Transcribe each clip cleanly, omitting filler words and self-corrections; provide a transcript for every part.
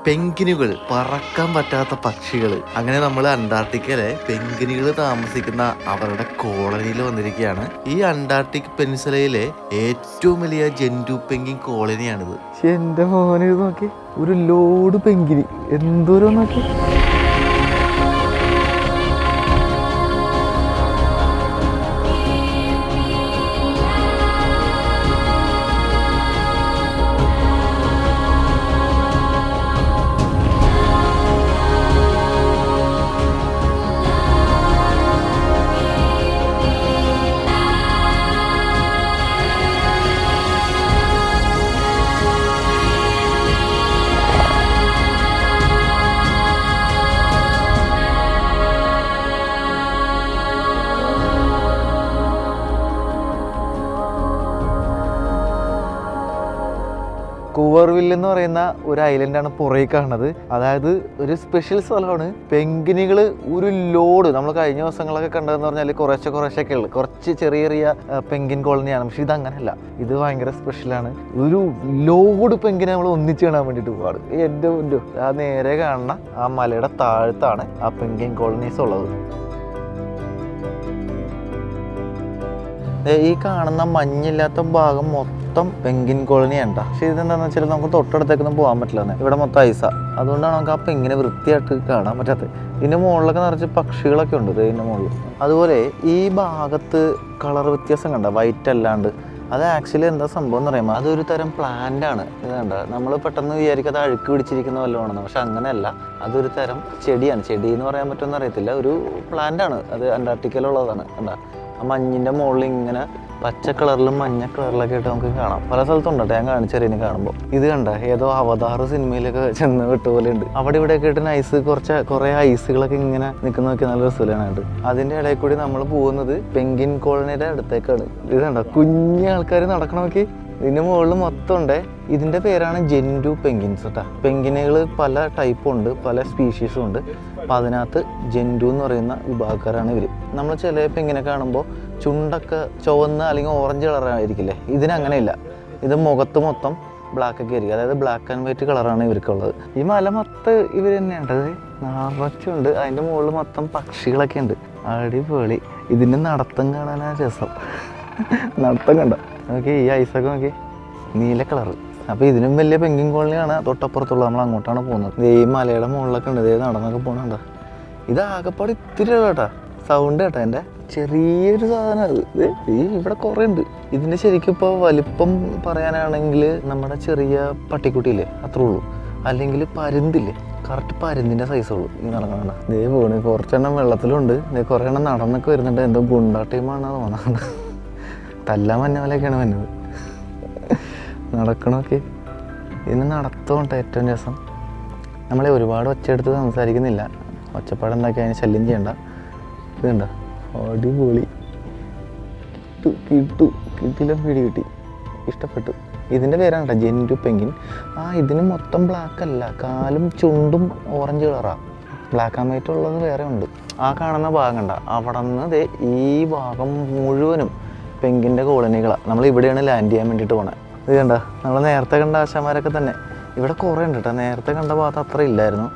പെൻഗ്വിനുകൾ, പറക്കാൻ പറ്റാത്ത പക്ഷികൾ. അങ്ങനെ നമ്മൾ അന്റാർട്ടിക്കയിലെ പെൻഗ്വിനുകൾ താമസിക്കുന്ന അവരുടെ കോളനിയിൽ വന്നിരിക്കുകയാണ്. ഈ അന്റാർട്ടിക് പെനിൻസുലയിലെ ഏറ്റവും വലിയ ജന്തു പെൻഗ്വിൻ കോളനിയാണിത്. എന്റെ മോനെ നോക്കി, ഒരു ലോഡ് പെൻഗ്വിൻ, എന്തോരം നോക്കി. കൂവർവില്ല് എന്ന് പറയുന്ന ഒരു ഐലൻഡാണ് പുറകെ കാണുന്നത്. അതായത് ഒരു സ്പെഷ്യൽ സ്ഥലമാണ്. പെൻഗ്വിനുകൾ ഒരു ലോഡ്, നമ്മൾ കഴിഞ്ഞ ദിവസങ്ങളൊക്കെ കണ്ടതെന്ന് പറഞ്ഞാൽ കുറേശ്ശൊക്കെ ഉള്ളു, കുറച്ച് ചെറിയ ചെറിയ പെൻഗ്വിൻ കോളനിയാണ്. പക്ഷെ ഇതങ്ങനല്ല, ഇത് ഭയങ്കര സ്പെഷ്യലാണ്. ഒരു ലോഡ് പെൻഗ്വിനെ നമ്മൾ ഒന്നിച്ച് കാണാൻ വേണ്ടിയിട്ട് പോവാണ്. എൻ്റെ മുന്നോ ആ നേരെ കാണുന്ന ആ മലയുടെ താഴത്താണ് ആ പെൻഗ്വിൻ കോളനീസ് ഉള്ളത്. ഈ കാണുന്ന മഞ്ഞില്ലാത്ത ഭാഗം മൊത്തം പെൻഗ്വിൻ കോളനിയാണ്. പക്ഷെ ഇതെന്താണെന്ന് വെച്ചാൽ നമുക്ക് തൊട്ടടുത്തേക്കൊന്നും പോകാൻ പറ്റില്ല. ഇവിടെ മൊത്തം ഐസാ. അതുകൊണ്ടാണ് നമുക്ക് ആ പെൻഗ്വിനെ വൃത്തിയായിട്ട് കാണാൻ പറ്റാത്തത്. ഇതിൻ്റെ മുകളിലൊക്കെ നിറച്ച് പക്ഷികളൊക്കെ ഉണ്ട്. ഇതിൻ്റെ മുകളിൽ അതുപോലെ ഈ ഭാഗത്ത് കളർ വ്യത്യാസം കണ്ട, വൈറ്റ് അല്ലാണ്ട്. അത് ആക്ച്വലി എന്താ സംഭവം എന്ന് പറയുമ്പോൾ അതൊരു തരം പ്ലാന്റ് ആണ്. ഇത് കണ്ട, നമ്മൾ പെട്ടെന്ന് വിചാരിക്കും അത് അഴുക്ക് പിടിച്ചിരിക്കുന്ന വല്ലതാണെന്ന്. പക്ഷെ അങ്ങനെയല്ല, അതൊരു തരം ചെടിയാണ്. ചെടി എന്ന് പറയാൻ പറ്റുമെന്ന് അറിയത്തില്ല, ഒരു പ്ലാന്റ് ആണ്. അത് അന്റാർട്ടിക്കയിലുള്ളതാണ്. കണ്ട, ആ മഞ്ഞിൻ്റെ മുകളിൽ ഇങ്ങനെ പച്ച കളറിലും മഞ്ഞ കളറിലൊക്കെ ആയിട്ട് നമുക്ക് കാണാം. പല സ്ഥലത്തുണ്ട് കേട്ടോ, ഞാൻ കാണിച്ചറിയാൻ കാണുമ്പോൾ. ഇത് കണ്ട, ഏതോ അവതാർ സിനിമയിലൊക്കെ ചെന്ന് വിട്ട പോലെ ഉണ്ട്. അവിടെ ഇവിടെയൊക്കെ ആയിട്ട് ഐസ്, കുറേ ഐസുകളൊക്കെ ഇങ്ങനെ നിൽക്കുന്ന നോക്കി നല്ല രസമാണ്. അതിൻ്റെ ഇടയിൽ കൂടി നമ്മൾ പോകുന്നത് പെൻഗ്വിൻ കോളനിയുടെ അടുത്തേക്കാണ്. ഇത് കണ്ട, കുഞ്ഞു ആൾക്കാർ നടക്കണമൊക്കെ. ഇതിൻ്റെ മുകളിൽ മൊത്തം ഉണ്ട്. ഇതിൻ്റെ പേരാണ് ജന്തു പെൻഗ്വിൻസ് കേട്ടോ. പെൻഗ്വിനുകൾ പല ടൈപ്പും ഉണ്ട്, പല സ്പീഷീസും ഉണ്ട്. അപ്പം അതിനകത്ത് ജന്തു എന്ന് പറയുന്ന വിഭാഗക്കാരാണ് ഇവർ. നമ്മൾ ചില പെൻഗ്വിനെ കാണുമ്പോൾ ചുണ്ടൊക്കെ ചുവന്ന് അല്ലെങ്കിൽ ഓറഞ്ച് കളറായിരിക്കില്ലേ, ഇതിനങ്ങനെയില്ല. ഇത് മുഖത്ത് മൊത്തം ബ്ലാക്ക് ഒക്കെ ആയിരിക്കും. അതായത് ബ്ലാക്ക് ആൻഡ് വൈറ്റ് കളറാണ് ഇവർക്കുള്ളത്. ഈ മല മൊത്തം ഇവർ തന്നെയുണ്ട്, നിറച്ചുണ്ട്. അതിൻ്റെ മുകളിൽ മൊത്തം പക്ഷികളൊക്കെ ഉണ്ട്. അടിപൊളി. ഇതിൻ്റെ നടത്തം കാണാനാണ് രസം. നടത്തം കണ്ട നോക്കി, ഈ ഐസൊക്കെ നോക്കി, നീല കളറ്. അപ്പോൾ ഇതിനും വലിയ പെൻഗ്വിൻ കോളനിയാണ് തൊട്ടപ്പുറത്തുള്ളത്. നമ്മൾ അങ്ങോട്ടാണ് പോകുന്നത്. ഈ മലയുടെ മുകളിലൊക്കെ ഉണ്ട്, ഇതേ നടന്നൊക്കെ പോകണുണ്ടോ. ഇത് ആകെപ്പാട് ഇത്തിരി കേട്ടാ സൗണ്ട് കേട്ടാ. എൻ്റെ ചെറിയൊരു സാധനം അത്. ഈ ഇവിടെ കുറേ ഉണ്ട്. ഇതിൻ്റെ ശരിക്കും ഇപ്പോൾ വലിപ്പം പറയാനാണെങ്കിൽ നമ്മുടെ ചെറിയ പട്ടിക്കുട്ടിയില്ലേ, അത്രേ ഉള്ളൂ. അല്ലെങ്കിൽ പരുന്തില്ലേ, കറക്റ്റ് പരുന്തിൻ്റെ സൈസുള്ളൂ ഈ നടക്കണ. ഇതേ പോണ്, കുറച്ചെണ്ണം വെള്ളത്തിലുണ്ട്. ഇതേ കുറേ എണ്ണം നടന്നൊക്കെ വരുന്നുണ്ട്. എന്തോ ഗുണ്ടാ ടീമാണെന്ന് തോന്നുന്നുണ്ട്. തല്ലാൻ മഞ്ഞമലൊക്കെയാണ് വന്നത്. നടക്കണമൊക്കെ ഇതിന് നടത്തോണ്ട് ഏറ്റവും രസം. നമ്മളെ ഒരുപാട് ഒച്ചയെടുത്ത് സംസാരിക്കുന്നില്ല. ഒച്ചപ്പാടുണ്ടാക്കി അതിന് ശല്യം ചെയ്യണ്ട. ഇതുണ്ട, അടിപൊളി. കിട്ടില്ല, പിടി കിട്ടി, ഇഷ്ടപ്പെട്ടു. ഇതിൻ്റെ പേരാണ് കേട്ടോ ജന്തു പെൻഗ്വിൻ. ഇതിന് മൊത്തം ബ്ലാക്ക് അല്ല, കാലും ചുണ്ടും ഓറഞ്ച് കളറാണ്. ബ്ലാക്ക് ആൻഡ് വൈറ്റ് ഉള്ളത് വേറെ ഉണ്ട്. ആ കാണുന്ന ഭാഗം കണ്ട, അവിടെ നിന്ന് ഈ ഭാഗം മുഴുവനും പെൻഗ്വിൻ്റെ കോളനികളാണ്. നമ്മൾ ഇവിടെയാണ് ലാൻഡ് ചെയ്യാൻ വേണ്ടിയിട്ട് പോണത്. ഇത് കണ്ട, നമ്മൾ നേരത്തെ കണ്ട ആശാന്മാരൊക്കെ തന്നെ ഇവിടെ കുറേ ഉണ്ട് കേട്ടോ. നേരത്തെ കണ്ട ഭാഗത്ത് അത്ര ഇല്ലായിരുന്നു.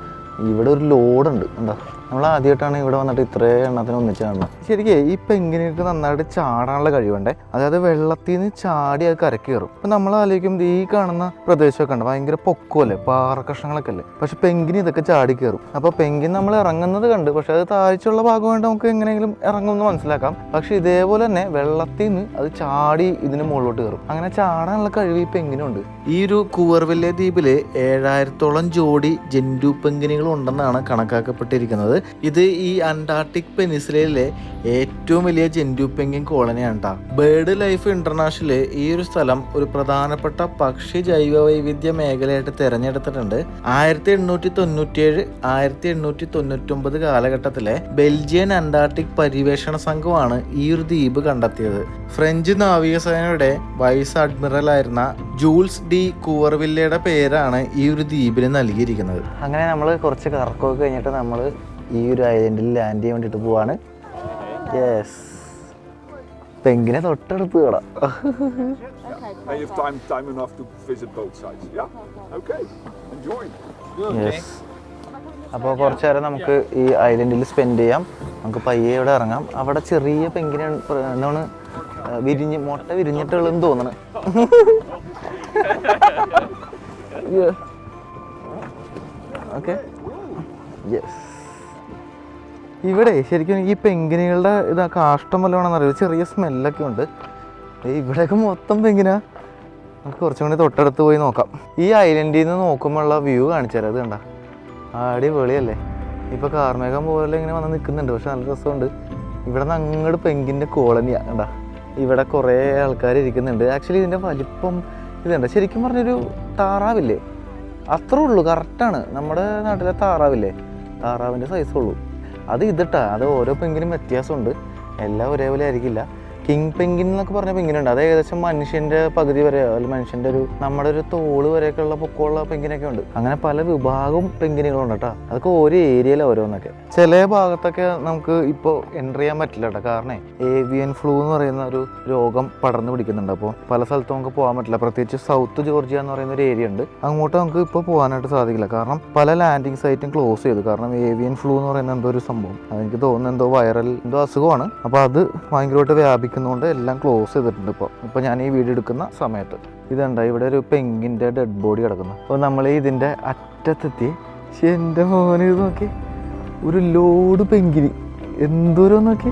ഇവിടെ ഒരു ലോഡുണ്ട്. എന്താ, നമ്മൾ ആദ്യമായിട്ടാണ് ഇവിടെ വന്നിട്ട് ഇത്രയും എണ്ണത്തിന് ഒന്നിച്ച് കാണുന്നത്. ശരിക്കും ഈ പെൻഗ്വിനുകൾക്ക് നന്നായിട്ട് ചാടാനുള്ള കഴിവുണ്ട്. അതായത് വെള്ളത്തിൽ നിന്ന് ചാടി അത് കരക്ക് കയറും. അപ്പം നമ്മൾ ആലോചിക്കും ഈ കാണുന്ന പ്രദേശമൊക്കെ ഉണ്ട്, ഭയങ്കര പൊക്കമല്ലേ, പാറക്കഷ്ണങ്ങളൊക്കെ അല്ലേ. പക്ഷെ പെൻഗ്വിൻ ഇതൊക്കെ ചാടി കയറും. അപ്പോൾ പെൻഗ്വിൻ നമ്മൾ ഇറങ്ങുന്നത് കണ്ട്, പക്ഷെ അത് താഴ്ചയുള്ള ഭാഗമായിട്ട് നമുക്ക് എങ്ങനെയെങ്കിലും ഇറങ്ങുമെന്ന് മനസ്സിലാക്കാം. പക്ഷെ ഇതേപോലെ തന്നെ വെള്ളത്തിൽ നിന്ന് അത് ചാടി ഇതിന് മുകളിലോട്ട് കയറും. അങ്ങനെ ചാടാനുള്ള കഴിവ് ഈ പെൻഗ്വിനുണ്ട്. ഈ ഒരു കൂവർവില്ലെ ദ്വീപില് 7000-ഓളം ജോഡി ജന്തു പെൻഗ്വിനുകൾ ഉണ്ടെന്നാണ് കണക്കാക്കപ്പെട്ടിരിക്കുന്നത്. ഇത് ഈ അന്റാർട്ടിക് പെനിൻസുലയിലെ ഏറ്റവും വലിയ ജന്തു പെൻഗ്വിൻ കോളനിയാണ് കേട്ടോ. ബേർഡ് ലൈഫ് ഇന്റർനാഷണല് ഈ ഒരു സ്ഥലം ഒരു പ്രധാനപ്പെട്ട പക്ഷി ജൈവ വൈവിധ്യ മേഖലയായിട്ട് തിരഞ്ഞെടുത്തിട്ടുണ്ട്. 1897, 1899 കാലഘട്ടത്തിലെ ബെൽജിയൻ അന്റാർട്ടിക് പരിവേഷണ സംഘമാണ് ഈ ഒരു ദ്വീപ് കണ്ടെത്തിയത്. ഫ്രഞ്ച് നാവികസേനയുടെ വൈസ് അഡ്മിറൽ ആയിരുന്ന ജൂൾസ് ഡി കൂവർവില്ലയുടെ പേരാണ് ഈ ഒരു ദ്വീപിന് നൽകിയിരിക്കുന്നത്. അങ്ങനെ നമ്മൾ കുറച്ച് കറക്കമൊക്കെ കഴിഞ്ഞിട്ട് നമ്മൾ ഈ ഒരു ഐലൻഡിൽ ലാൻഡ് ചെയ്യാൻ വേണ്ടിയിട്ട് പോവാണ്. യെസ്, പെൻഗ്വിനെ തൊട്ടടുത്ത് കാണാം. Time enough to visit both sides. Yeah? Okay. Enjoy. Yes. അപ്പോൾ കുറച്ച് നേരം നമുക്ക് ഈ ഐലൻഡിൽ സ്പെൻഡ് ചെയ്യാം. നമുക്ക് പയ്യെ ഇവിടെ ഇറങ്ങാം. അവിടെ ചെറിയ പെങ്കിന് എന്താണ് മുട്ട വിരിഞ്ഞിട്ടുള്ളതെന്ന് തോന്നണ്. Okay, yes. ഇവിടെ ശരിക്കും ഈ പെങ്കിനുകളുടെ ഇതാ കാഷ്ടം വല്ലതാണെന്ന് അറിയാം. ചെറിയ സ്മെല്ലൊക്കെ ഉണ്ട്. ഇവിടെയൊക്കെ മൊത്തം പെങ്കിനാ. നമുക്ക് കുറച്ചും കൂടി തൊട്ടടുത്ത് പോയി നോക്കാം. ഈ ഐലൻഡിൽ നിന്ന് നോക്കുമ്പോഴുള്ള വ്യൂ കാണിച്ചു തരാം. അത് കണ്ട അടിപൊളിയല്ലേ? ഇപ്പോൾ കാർമേഘം പോലെ ഇങ്ങനെ വന്ന് നിൽക്കുന്നുണ്ട്. പക്ഷെ നല്ല രസമുണ്ട്. ഇവിടെ നിന്ന് അങ്ങോട്ട് പെങ്കിൻ്റെ കോളനിയാണ്. കണ്ട ഇവിടെ കുറേ ആൾക്കാർ ഇരിക്കുന്നുണ്ട്. ആക്ച്വലി ഇതിൻ്റെ വലിപ്പം ഇതുണ്ട്. ശരിക്കും പറഞ്ഞൊരു താറാവില്ലേ, അത്രേ ഉള്ളൂ. കറക്റ്റാണ്. നമ്മുടെ നാട്ടിലെ താറാവില്ലേ, താറാവിൻ്റെ സൈസുള്ളൂ. അത് ഇതിട്ടാ. അത് ഓരോ പെങ്കിനും വ്യത്യാസമുണ്ട്. എല്ലാം ഒരേപോലെ ആയിരിക്കില്ല. കിങ് പെങ്കിൻ എന്നൊക്കെ പറഞ്ഞ പെങ്കിനുണ്ട്. അത് ഏകദേശം മനുഷ്യൻ്റെ പകുതി വരെ, അല്ലെങ്കിൽ മനുഷ്യൻ്റെ നമ്മുടെ ഒരു തോള് വരെയൊക്കെ ഉള്ള പൊക്കമുള്ള പെങ്കിനൊക്കെ ഉണ്ട്. അങ്ങനെ പല വിഭാഗം പെങ്കിനുകളുണ്ട് കേട്ടോ. അതൊക്കെ ഓരോ ഏരിയയിലാണ് ഓരോന്നൊക്കെ. ചില ഭാഗത്തൊക്കെ നമുക്ക് ഇപ്പോൾ എൻ്റർ ചെയ്യാൻ പറ്റില്ല കേട്ടോ. കാരണം ഏവിയൻ ഫ്ലൂ എന്ന് പറയുന്ന ഒരു രോഗം പടർന്നു പിടിക്കുന്നുണ്ട്. അപ്പോൾ പല സ്ഥലത്തും നമുക്ക് പോകാൻ പറ്റില്ല. പ്രത്യേകിച്ച് സൗത്ത് ജോർജിയ എന്ന് പറയുന്ന ഒരു ഏരിയ ഉണ്ട്. അങ്ങോട്ട് നമുക്ക് ഇപ്പോൾ പോകാനായിട്ട് സാധിക്കില്ല. കാരണം പല ലാൻഡിങ് സൈറ്റും ക്ലോസ് ചെയ്തു. കാരണം ഏവിയൻ ഫ്ലൂ എന്ന് പറയുന്ന എന്തോ ഒരു സംഭവം, അതെനിക്ക് തോന്നുന്നു എന്തോ വൈറൽ എന്തോ അസുഖമാണ്. അപ്പോൾ അത് ഭയങ്കരമായിട്ട് വ്യാപിക്കുന്നതുകൊണ്ട് എല്ലാം ക്ലോസ് ചെയ്തിട്ടുണ്ട്. ഇപ്പോൾ ഞാൻ ഈ വീഡിയോ എടുക്കുന്ന സമയത്ത് ഇതുണ്ട്. ഇവിടെ ഒരു പെങ്കിൻ്റെ ഡെഡ് ബോഡി കിടക്കുന്നു. അപ്പോൾ നമ്മൾ ഇതിൻ്റെ അറ്റത്തെത്തി. പക്ഷെ എൻ്റെ മോനെ ഇത് നോക്കി, ഒരു ലോഡ് പെങ്കിന് എന്തോരം നോക്കി.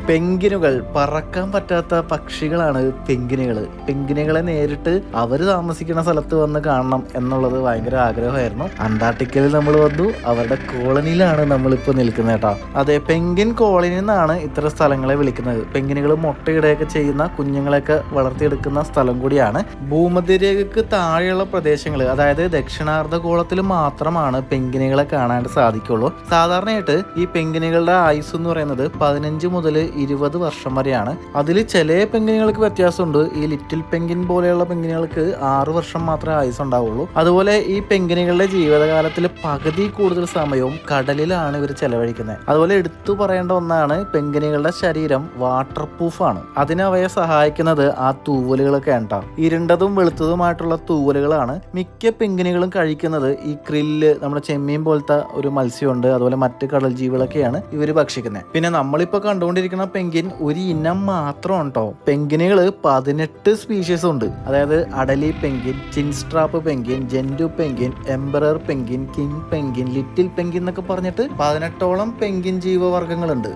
പെങ്കിനുകൾ പറക്കാൻ പറ്റാത്ത പക്ഷികളാണ് പെങ്കിനുകൾ. പെങ്കിനുകളെ നേരിട്ട് അവർ താമസിക്കുന്ന സ്ഥലത്ത് വന്ന് കാണണം എന്നുള്ളത് ഭയങ്കര ആഗ്രഹമായിരുന്നു. അന്റാർട്ടിക്കയിൽ നമ്മൾ വന്നു. അവരുടെ കോളനിയിലാണ് നമ്മളിപ്പോൾ നിൽക്കുന്നത് കേട്ടോ. അതെ, പെങ്കിൻ കോളനി എന്നാണ് ഇത്തരം സ്ഥലങ്ങളെ വിളിക്കുന്നത്. പെങ്കിനുകൾ മുട്ടയിടുകയൊക്കെ ചെയ്യുന്ന കുഞ്ഞുങ്ങളെയൊക്കെ വളർത്തിയെടുക്കുന്ന സ്ഥലം കൂടിയാണ്. ഭൂമധ്യരേഖയ്ക്ക് താഴെയുള്ള പ്രദേശങ്ങൾ, അതായത് ദക്ഷിണാർദ്ധഗോളത്തിൽ മാത്രമാണ് പെങ്കിനുകളെ കാണാനായിട്ട് സാധിക്കുള്ളൂ. സാധാരണയായിട്ട് ഈ പെങ്കിനുകളുടെ ആയുസ് എന്ന് പറയുന്നത് 15 മുതൽ 20 വർഷം വരെയാണ്. അതിൽ ചില പെങ്കിനുകൾക്ക് വ്യത്യാസമുണ്ട്. ഈ ലിറ്റിൽ പെങ്കിൻ പോലെയുള്ള പെങ്കിനുകൾക്ക് 6 വർഷം മാത്രമേ ആയുസ് ഉണ്ടാവുള്ളൂ. അതുപോലെ ഈ പെങ്കിനുകളുടെ ജീവിതകാലത്തിൽ പകുതി കൂടുതൽ സമയവും കടലിലാണ് ഇവർ ചെലവഴിക്കുന്നത്. അതുപോലെ എടുത്തു പറയേണ്ട ഒന്നാണ്, പെങ്കിനുകളുടെ ശരീരം വാട്ടർ പ്രൂഫാണ്. അതിന് അവയെ സഹായിക്കുന്നത് ആ തൂവലുകളൊക്കെ ഉണ്ടാവും. ഇരുണ്ടതും വെളുത്തതുമായിട്ടുള്ള തൂവലുകളാണ്. മിക്ക പെങ്കിനുകളും കഴിക്കുന്നത് ഈ ക്രില്ല്, നമ്മുടെ ചെമ്മീൻ പോലത്തെ ഒരു മത്സ്യമുണ്ട്. അതുപോലെ മറ്റ് കടൽ ജീവികളൊക്കെയാണ് ഇവർ ഭക്ഷിക്കുന്നത്. പിന്നെ നമ്മളിപ്പോൾ കണ്ടുകൊണ്ടിരിക്കുന്ന പെങ്കിൻ ഒരു ഇനം മാത്രമാണ് കേട്ടോ. പെങ്കിനുകൾ 18 സ്പീഷീസ് ഉണ്ട്. അതായത് Adelie penguin, chinstrap penguin, gentoo penguin, emperor penguin, king penguin, little penguin എന്നൊക്കെ പറഞ്ഞിട്ട് 18ഓളം പെങ്കിൻ ജീവവർഗ്ഗങ്ങളുണ്ട്.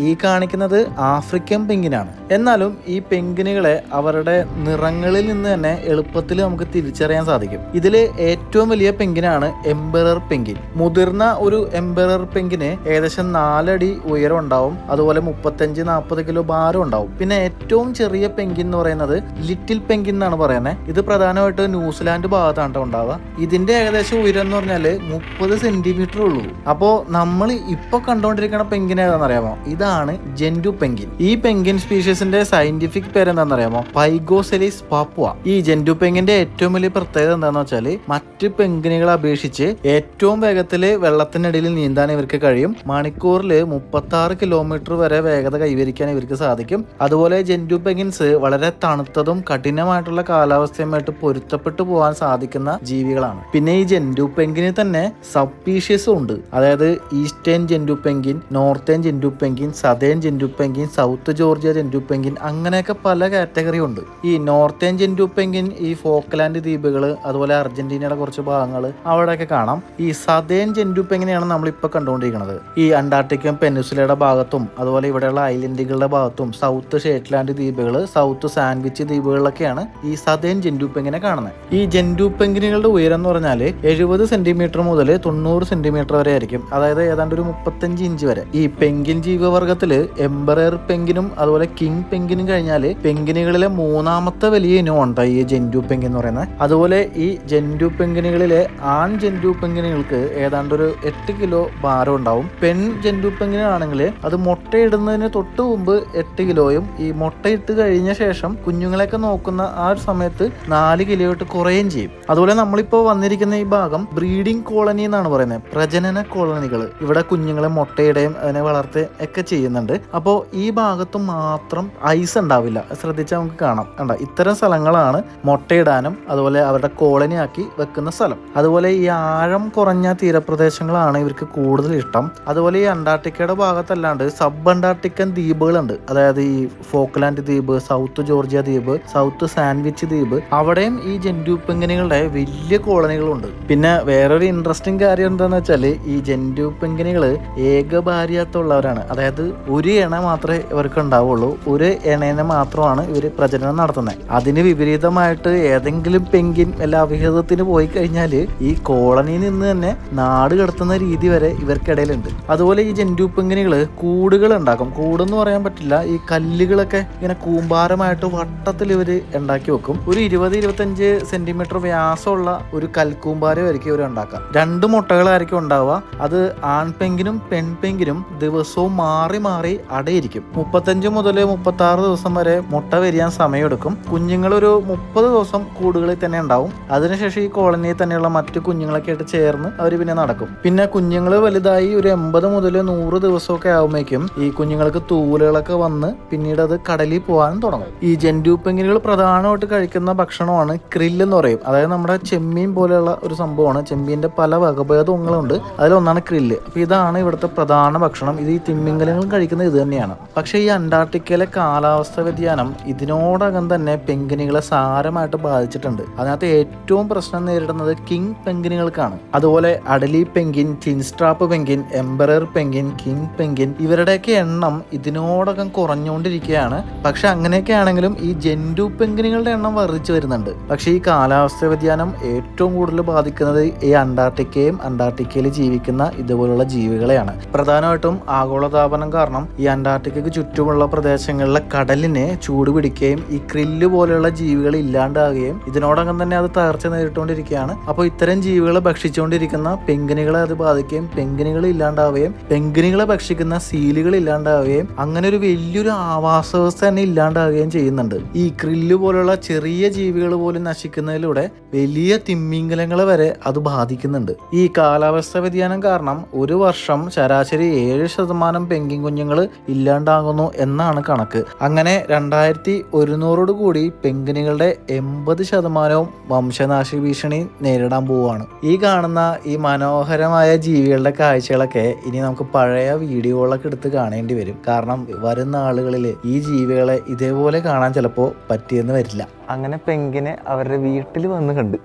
ഈ കാണിക്കുന്നത് ആഫ്രിക്കൻ പെങ്കിനാണ്. എന്നാലും ഈ പെങ്കിനുകളെ അവരുടെ നിറങ്ങളിൽ നിന്ന് തന്നെ എളുപ്പത്തിൽ നമുക്ക് തിരിച്ചറിയാൻ സാധിക്കും. ഇതിൽ ഏറ്റവും വലിയ പെങ്കിനാണ് എംബറർ പെങ്കിൻ. മുതിർന്ന ഒരു എംബറർ പെങ്കിന് ഏകദേശം 4 അടി ഉയരം ഉണ്ടാവും. അതുപോലെ 35-40 കിലോ ഭാരം ഉണ്ടാവും. പിന്നെ ഏറ്റവും ചെറിയ പെങ്കിൻ എന്ന് പറയുന്നത് ലിറ്റിൽ പെങ്കിൻ എന്നാണ് പറയുന്നത്. ഇത് പ്രധാനമായിട്ട് ന്യൂസിലാൻഡ് ഭാഗത്താണ് ഉണ്ടാവുക. ഇതിന്റെ ഏകദേശം ഉയരം എന്ന് പറഞ്ഞാൽ 30 സെന്റിമീറ്റർ ഉള്ളൂ. അപ്പോൾ നമ്മൾ ഇപ്പൊ കണ്ടുകൊണ്ടിരിക്കുന്ന പെങ്കിൻ ഏതാണെന്നറിയാമോ? ഇതാണ് ജെൻഡു പെങ്കിൻ. ഈ പെങ്കിൻ സ്പീഷീസിന്റെ സയന്റിഫിക് പേര് എന്താണെന്നറിയാമോ? പൈഗോസെലിസ് പാപ്പുവ. ഈ ജെൻഡു പെങ്കിന്റെ ഏറ്റവും വലിയ പ്രത്യേകത എന്താണെന്ന് വെച്ചാൽ, മറ്റ് പെങ്കിനുകളെ അപേക്ഷിച്ച് ഏറ്റവും വേഗത്തിൽ വെള്ളത്തിനടിയിൽ നീന്താൻ ഇവർക്ക് കഴിയും. മണിക്കൂറിൽ 36 കിലോമീറ്റർ വരെ വേഗത കൈവരിക്കാൻ ഇവർക്ക് സാധിക്കും. അതുപോലെ ജെൻഡു പെങ്കിൻസ് വളരെ തണുത്തതും കഠിനമായിട്ടുള്ള കാലാവസ്ഥയുമായിട്ട് പൊരുത്തപ്പെട്ടു പോകാൻ സാധിക്കുന്ന ജീവികളാണ്. പിന്നെ ഈ ജെൻഡു പെങ്കിന് തന്നെ സബ് സ്പീഷീസും ഉണ്ട്. അതായത് eastern Gentoo പെങ്കിൻ, northern Gentoo പെങ്കിൻ, southern Gentoo പെങ്കിൻ, south Georgia Gentoo പെങ്കിൻ, അങ്ങനെയൊക്കെ പല കാറ്റഗറി ഉണ്ട്. ഈ നോർത്തേൺ ജെൻഡു പെങ്കിൻ ഈ ഫോക്ലാൻഡ് ദ്വീപുകൾ, അതുപോലെ അർജന്റീനയുടെ കുറച്ച് ഭാഗങ്ങൾ അവിടെയൊക്കെ കാണാം. ഈ സതേൺ ജെൻഡു പെങ്കിനെയാണ് നമ്മളിപ്പോൾ കണ്ടുകൊണ്ടിരിക്കുന്നത്. ഈ അന്റാർട്ടിക്കൻ പെനിൻസുലയുടെ ഭാഗത്തും അതുപോലെ ഇവിടെയുള്ള ഐലൻഡുകളുടെ ഭാഗത്തും സൗത്ത് ഷേറ്റ്ലാൻഡ് ദ്വീപുകൾ, സൗത്ത് സാൻഡ്വിച്ച് ദ്വീപുകളിലൊക്കെയാണ് ഈ സതേൺ ജെൻഡു പെങ്കിനെ കാണുന്നത്. ഈ ജെൻഡു പെങ്കിനുകളുടെ ഉയരം എന്ന് പറഞ്ഞാൽ 70 സെന്റിമീറ്റർ മുതൽ 90 സെന്റിമീറ്റർ വരെ ആയിരിക്കും. അതായത് ഏതാണ്ട് ഒരു 35 ഇഞ്ച് വരെ. ഈ പെങ്കിൻ ജീവവർഗത്തില് എംബറർ പെങ്കിനും അതുപോലെ കിങ് പെങ്കിനും കഴിഞ്ഞാൽ പെങ്കിനുകളിലെ 3ാമത്തെ വലിയ ഇനമുണ്ട് ഈ ജെൻഡു പെങ്കിൻ എന്ന് പറയുന്നത്. അതുപോലെ ഈ ജെൻഡു പെങ്കിനുകളിലെ ആൺ ജെൻഡു പെങ്കിനുകൾക്ക് ഏതാണ്ട് ഒരു 8 കിലോ ഭാരം ഉണ്ടാവും. പെൺ ജെൻഡു പെങ്കിനാണെങ്കിൽ അത് മുട്ടയിടുന്നതിന് തൊട്ട് മുമ്പ് 8 കിലോയും ഈ മുട്ടയിട്ട് കഴിഞ്ഞ ശേഷം കുഞ്ഞുങ്ങളെയൊക്കെ നോക്കുന്ന ആ ഒരു സമയത്ത് 4 കിലോയിട്ട് കുറയുകയും ചെയ്യും. അതുപോലെ നമ്മളിപ്പോൾ വന്നിരിക്കുന്ന ഈ ഭാഗം ബ്രീഡിംഗ് കോളനി എന്നാണ് പറയുന്നത്, പ്രജനന കോളനികൾ. ഇവിടെ കുഞ്ഞുങ്ങളെ മുട്ടയിടുകയും അതിനെ വളർത്തുകയും ഒക്കെ ചെയ്യുന്നുണ്ട്. അപ്പോൾ ഈ ഭാഗത്ത് മാത്രം ഐസ് ഉണ്ടാവില്ല, ശ്രദ്ധിച്ചാൽ നമുക്ക് കാണാം. കണ്ട, ഇത്തരം സ്ഥലങ്ങളാണ് മുട്ടയിടാനും അതുപോലെ അവരുടെ കോളനി ആക്കി വെക്കുന്ന സ്ഥലം. അതുപോലെ ഈ ആഴം കുറഞ്ഞ തീരപ്രദേശങ്ങളാണ് ഇവർക്ക് കൂടുതൽ ഇഷ്ടം. അതുപോലെ ഈ അന്റാർട്ടിക്കയുടെ ഭാഗത്തല്ലാണ്ട് സബ് അന്റാർട്ടിക്കൻ ദ്വീപുകളുണ്ട്. അതായത് ഈ ഫോക്ലാൻഡ് ദ്വീപ്, സൗത്ത് ജോർജിയ ദ്വീപ്, സൗത്ത് സാൻഡ്വിച്ച് ദ്വീപ്, അവിടെയും ഈ ജെൻഡു പെൻഗ്വിനുകളുടെ വലിയ കോളനികളുണ്ട്. പിന്നെ വേറൊരു ഇൻട്രസ്റ്റിംഗ് കാര്യം എന്താണെന്ന് വെച്ചാൽ ഈ ജെൻഡു പെൻഗ്വിനുകൾ ഏകഭാര്യാത്തുള്ളവരാണ്. അതായത് ഒരു ഇണ മാത്രമേ ഇവർക്ക് ഉണ്ടാവുള്ളൂ, ഒരു ഇണേനെ മാത്രമാണ് ഇവർ പ്രജനനം നടത്തുന്നത്. അതിന് വിപരീതമായിട്ട് ഏതെങ്കിലും പെൻഗ്വിൻ എല്ലാ അവിഹിതത്തിന് പോയി കഴിഞ്ഞാൽ ഈ കോളനിയിൽ നിന്ന് തന്നെ നാട് കടത്തുന്ന രീതി വരെ ഇവർക്കിടയിലുണ്ട്. അതുപോലെ ഈ ജെൻഡു പെൻഗ്വിനുകൾ കൂടുകൾ ഉണ്ടാക്കും. കൂടെന്ന് പറയാൻ പറ്റില്ല, ഈ കല്ലുകളൊക്കെ ഇങ്ങനെ കൂമ്പാരമായിട്ട് വട്ടത്തിൽ ഇവർ ഉണ്ടാക്കി വെക്കും. ഒരു 20-25 സെന്റിമീറ്റർ വ്യാസമുള്ള ഒരു കൽക്കൂമ്പാരമായിരിക്കും ഇവർ ഉണ്ടാക്കുക. 2 മുട്ടകളായിരിക്കും ഉണ്ടാവുക. അത് ആൺപെങ്കിനും പെൺപെങ്കിനും ദിവസവും മാറി മാറി അടയിരിക്കും. 35 മുതൽ 36 ദിവസം വരെ മുട്ട വിരിയാൻ സമയമെടുക്കും. കുഞ്ഞുങ്ങൾ ഒരു 30 ദിവസം കൂടുകളിൽ തന്നെ ഉണ്ടാവും. അതിനുശേഷം ഈ കോളനിയിൽ തന്നെയുള്ള മറ്റു കുഞ്ഞുങ്ങളൊക്കെ ആയിട്ട് ചേർന്ന് അവർ പിന്നെ നടക്കും. പിന്നെ കുഞ്ഞുങ്ങൾ വലുതായി ഒരു 80 മുതൽ 100 ദിവസമൊക്കെ ആകുമ്പോഴേക്കും ഈ കുഞ്ഞുങ്ങൾക്ക് തൂവലുകളൊക്കെ വന്ന് പിന്നീട് അത് കടലിൽ പോകാൻ തുടങ്ങും. ഈ ജെൻഡു പെൻഗ്വിനുകൾ പ്രധാനമായിട്ട് കഴിക്കുന്ന ഭക്ഷണമാണ് ക്രില്ല് എന്ന് പറയും. അതായത് നമ്മുടെ ചെമ്മീൻ പോലെയുള്ള ഒരു സംഭവമാണ്. ചെമ്മീൻ്റെ പല വകഭേദങ്ങളുണ്ട്, അതിലൊന്നാണ് ക്രില്ല്. അപ്പോൾ ഇതാണ് ഇവിടുത്തെ പ്രധാന ഭക്ഷണം. ഇത് ഈ തിമിംഗലങ്ങളും കഴിക്കുന്നത് ഇത് തന്നെയാണ്. പക്ഷേ ഈ അന്റാർട്ടിക്കയിലെ കാലാവസ്ഥ വ്യതിയാനം ഇതിനോടകം തന്നെ പെൻഗ്വിനുകളെ സാരമായിട്ട് ബാധിച്ചിട്ടുണ്ട്. അതിനകത്ത് ഏറ്റവും പ്രശ്നം നേരിടുന്നത് കിങ് പെൻഗ്വിനുകൾക്കാണ്. അതുപോലെ Adelie penguin, chinstrap penguin, emperor penguin, king penguin, ഇവരുടെയൊക്കെ എണ്ണം ഇതിനോടകം കുറഞ്ഞുകൊണ്ടിരിക്കുകയാണ്. പക്ഷെ അങ്ങനെയൊക്കെ ആണെങ്കിലും ഈ ജെൻഡു പെൻഗ്വിനുകളുടെ എണ്ണം വർദ്ധിച്ചു വരുന്നുണ്ട്. പക്ഷേ ഈ കാലാവസ്ഥ വ്യതിയാനം ഏറ്റവും കൂടുതൽ ബാധിക്കുന്നത് ഈ അന്റാർട്ടിക്കയും അന്റാർട്ടിക്കയിൽ ജീവിക്കുന്ന ഇതുപോലുള്ള ജീവികളെയാണ്. പ്രധാനമായിട്ടും ആഗോളതാപനം കാരണം ഈ അന്റാർട്ടിക്കയ്ക്ക് ചുറ്റുമുള്ള പ്രദേശങ്ങളിലെ കടലിനെ ചൂട് പിടിക്കുകയും ഈ ക്രില്ല് പോലെയുള്ള ജീവികൾ ഇല്ലാണ്ടാകുകയും ഇതിനോടകം തന്നെ അത് തകർച്ച നേരിട്ടുകൊണ്ടിരിക്കുകയാണ്. അപ്പോൾ ഇത്തരം ജീവികളെ ഭക്ഷിച്ചുകൊണ്ടിരിക്കുന്ന പെൻഗ്വിനുകളെ അത് ബാധിക്കുകയും പെൻഗ്വിനുകൾ ഇല്ലാണ്ടാവുകയും പെൻഗ്വിനുകളെ ഭക്ഷിക്കുന്ന സീലുകൾ ഇല്ലാണ്ടാവുകയും അങ്ങനെ ഒരു വലിയൊരു ആവാസ വ്യവസ്ഥ തന്നെ ഇല്ലാണ്ടാവുകയും ചെയ്യുന്നുണ്ട്. ഈ ക്രില്ല് പോലുള്ള ചെറിയ ജീവികൾ പോലും നശിക്കുന്നതിലൂടെ വലിയ തിമിംഗലങ്ങളെ വരെ അത് ബാധിക്കുന്നുണ്ട്. ഈ കാലാവസ്ഥ വ്യതിയാനം കാരണം ഒരു വർഷം ശരാശരി 7% പെൻഗ്വിൻ കുഞ്ഞുങ്ങൾ ഇല്ലാണ്ടാകുന്നു എന്നാണ് കണക്ക്. അങ്ങനെ 2100 കൂടി പെൻഗ്വിനുകളുടെ 80% വംശനാശ ഭീഷണി നേരിടാൻ പോവുകയാണ്. ഈ കാണുന്ന ഈ മനോഹരമായ ജീവികളുടെ കാഴ്ചകളൊക്കെ ഇനി നമുക്ക് പഴയ വീഡിയോകളൊക്കെ എടുത്ത് കാണേണ്ടി വരും. കാരണം വരുന്ന ആളുകളിൽ ഈ ജീവികളെ ഇതേപോലെ കാണാൻ ചിലപ്പോൾ പറ്റിയെന്ന് വരില്ല. അങ്ങനെ പെൻഗ്വിനെ അവരുടെ വീട്ടിൽ വന്ന് കണ്ട്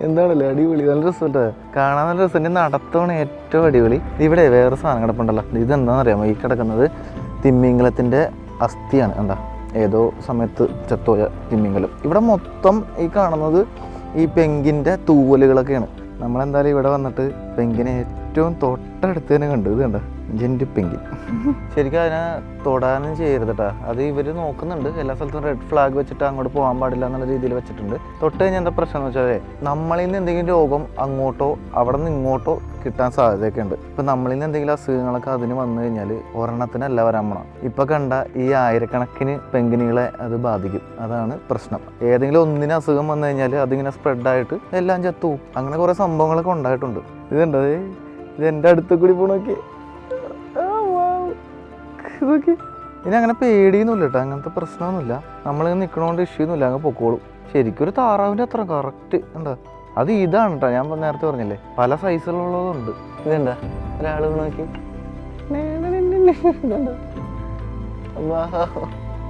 എന്താണല്ലോ അടിപൊളി, നല്ല രസമുണ്ട് കാണാൻ, നല്ല രസം. നടത്തമാണ് ഏറ്റവും അടിപൊളി. ഇവിടെ വേറെ സാധനം കിടപ്പുണ്ടല്ലോ, ഇതെന്താണെന്നറിയാമോ? ഈ കിടക്കുന്നത് തിമിംഗലത്തിൻ്റെ അസ്ഥിയാണ്. എന്താ ഏതോ സമയത്ത് ചത്തോയ തിമിംഗലം. ഇവിടെ മൊത്തം ഈ കാണുന്നത് ഈ പെൻഗ്വിൻ്റെ തൂവലുകളൊക്കെയാണ്. നമ്മളെന്തായാലും ഇവിടെ വന്നിട്ട് പെൻഗ്വിനെ ഏറ്റവും തൊട്ടടുത്ത് തന്നെ കണ്ടു. ഇത് കണ്ട ജെൻഡു പെൻഗ്വിൻ. ശരിക്കും അതിനെ തൊടാനും ചെയ്യരുത് കേട്ടോ. അത് ഇവർ നോക്കുന്നുണ്ട്. എല്ലാ സ്ഥലത്തും റെഡ് ഫ്ലാഗ് വെച്ചിട്ട് അങ്ങോട്ട് പോകാൻ പാടില്ല എന്നുള്ള രീതിയിൽ വെച്ചിട്ടുണ്ട്. തൊട്ട് കഴിഞ്ഞാൽ എന്താ പ്രശ്നം എന്ന് വെച്ചാൽ നമ്മളിൽ നിന്ന് എന്തെങ്കിലും രോഗം അങ്ങോട്ടോ അവിടെ നിന്ന് ഇങ്ങോട്ടോ കിട്ടാൻ സാധ്യതയൊക്കെ ഉണ്ട്. ഇപ്പം നമ്മളിൽ നിന്ന് എന്തെങ്കിലും അസുഖങ്ങളൊക്കെ അതിന് വന്നു കഴിഞ്ഞാൽ ഒരെണ്ണത്തിനല്ല വരാൻ പോണം. ഇപ്പം കണ്ട ഈ ആയിരക്കണക്കിന് പെൻഗ്വിനുകളെ അത് ബാധിക്കും. അതാണ് പ്രശ്നം. ഏതെങ്കിലും ഒന്നിന് അസുഖം വന്നു കഴിഞ്ഞാൽ അതിങ്ങനെ സ്പ്രെഡായിട്ട് എല്ലാം ചത്തുപോകും. അങ്ങനെ കുറേ സംഭവങ്ങളൊക്കെ ഉണ്ടായിട്ടുണ്ട്. ഇതുണ്ടത്, ഇത് എൻ്റെ അടുത്ത് കൂടി പോണൊക്കെ ഇതൊക്കെ. ഇനി അങ്ങനെ പേടിയൊന്നുമില്ല കേട്ടോ, അങ്ങനത്തെ പ്രശ്നമൊന്നുമില്ല. നമ്മളിങ്ങനെ നിൽക്കണോണ്ട് ഇഷ്യൂ ഒന്നുമില്ല, അങ്ങ് പൊക്കോളും. ശരിക്കും ഒരു താറാവിൻ്റെ അത്ര കറക്റ്റ് എന്താ അത് ഇതാണ് കേട്ടോ. ഞാൻ നേരത്തെ പറഞ്ഞില്ലേ പല സൈസിലുള്ളതുണ്ട്. ഇതെന്താ ഒരാൾ നോക്കി.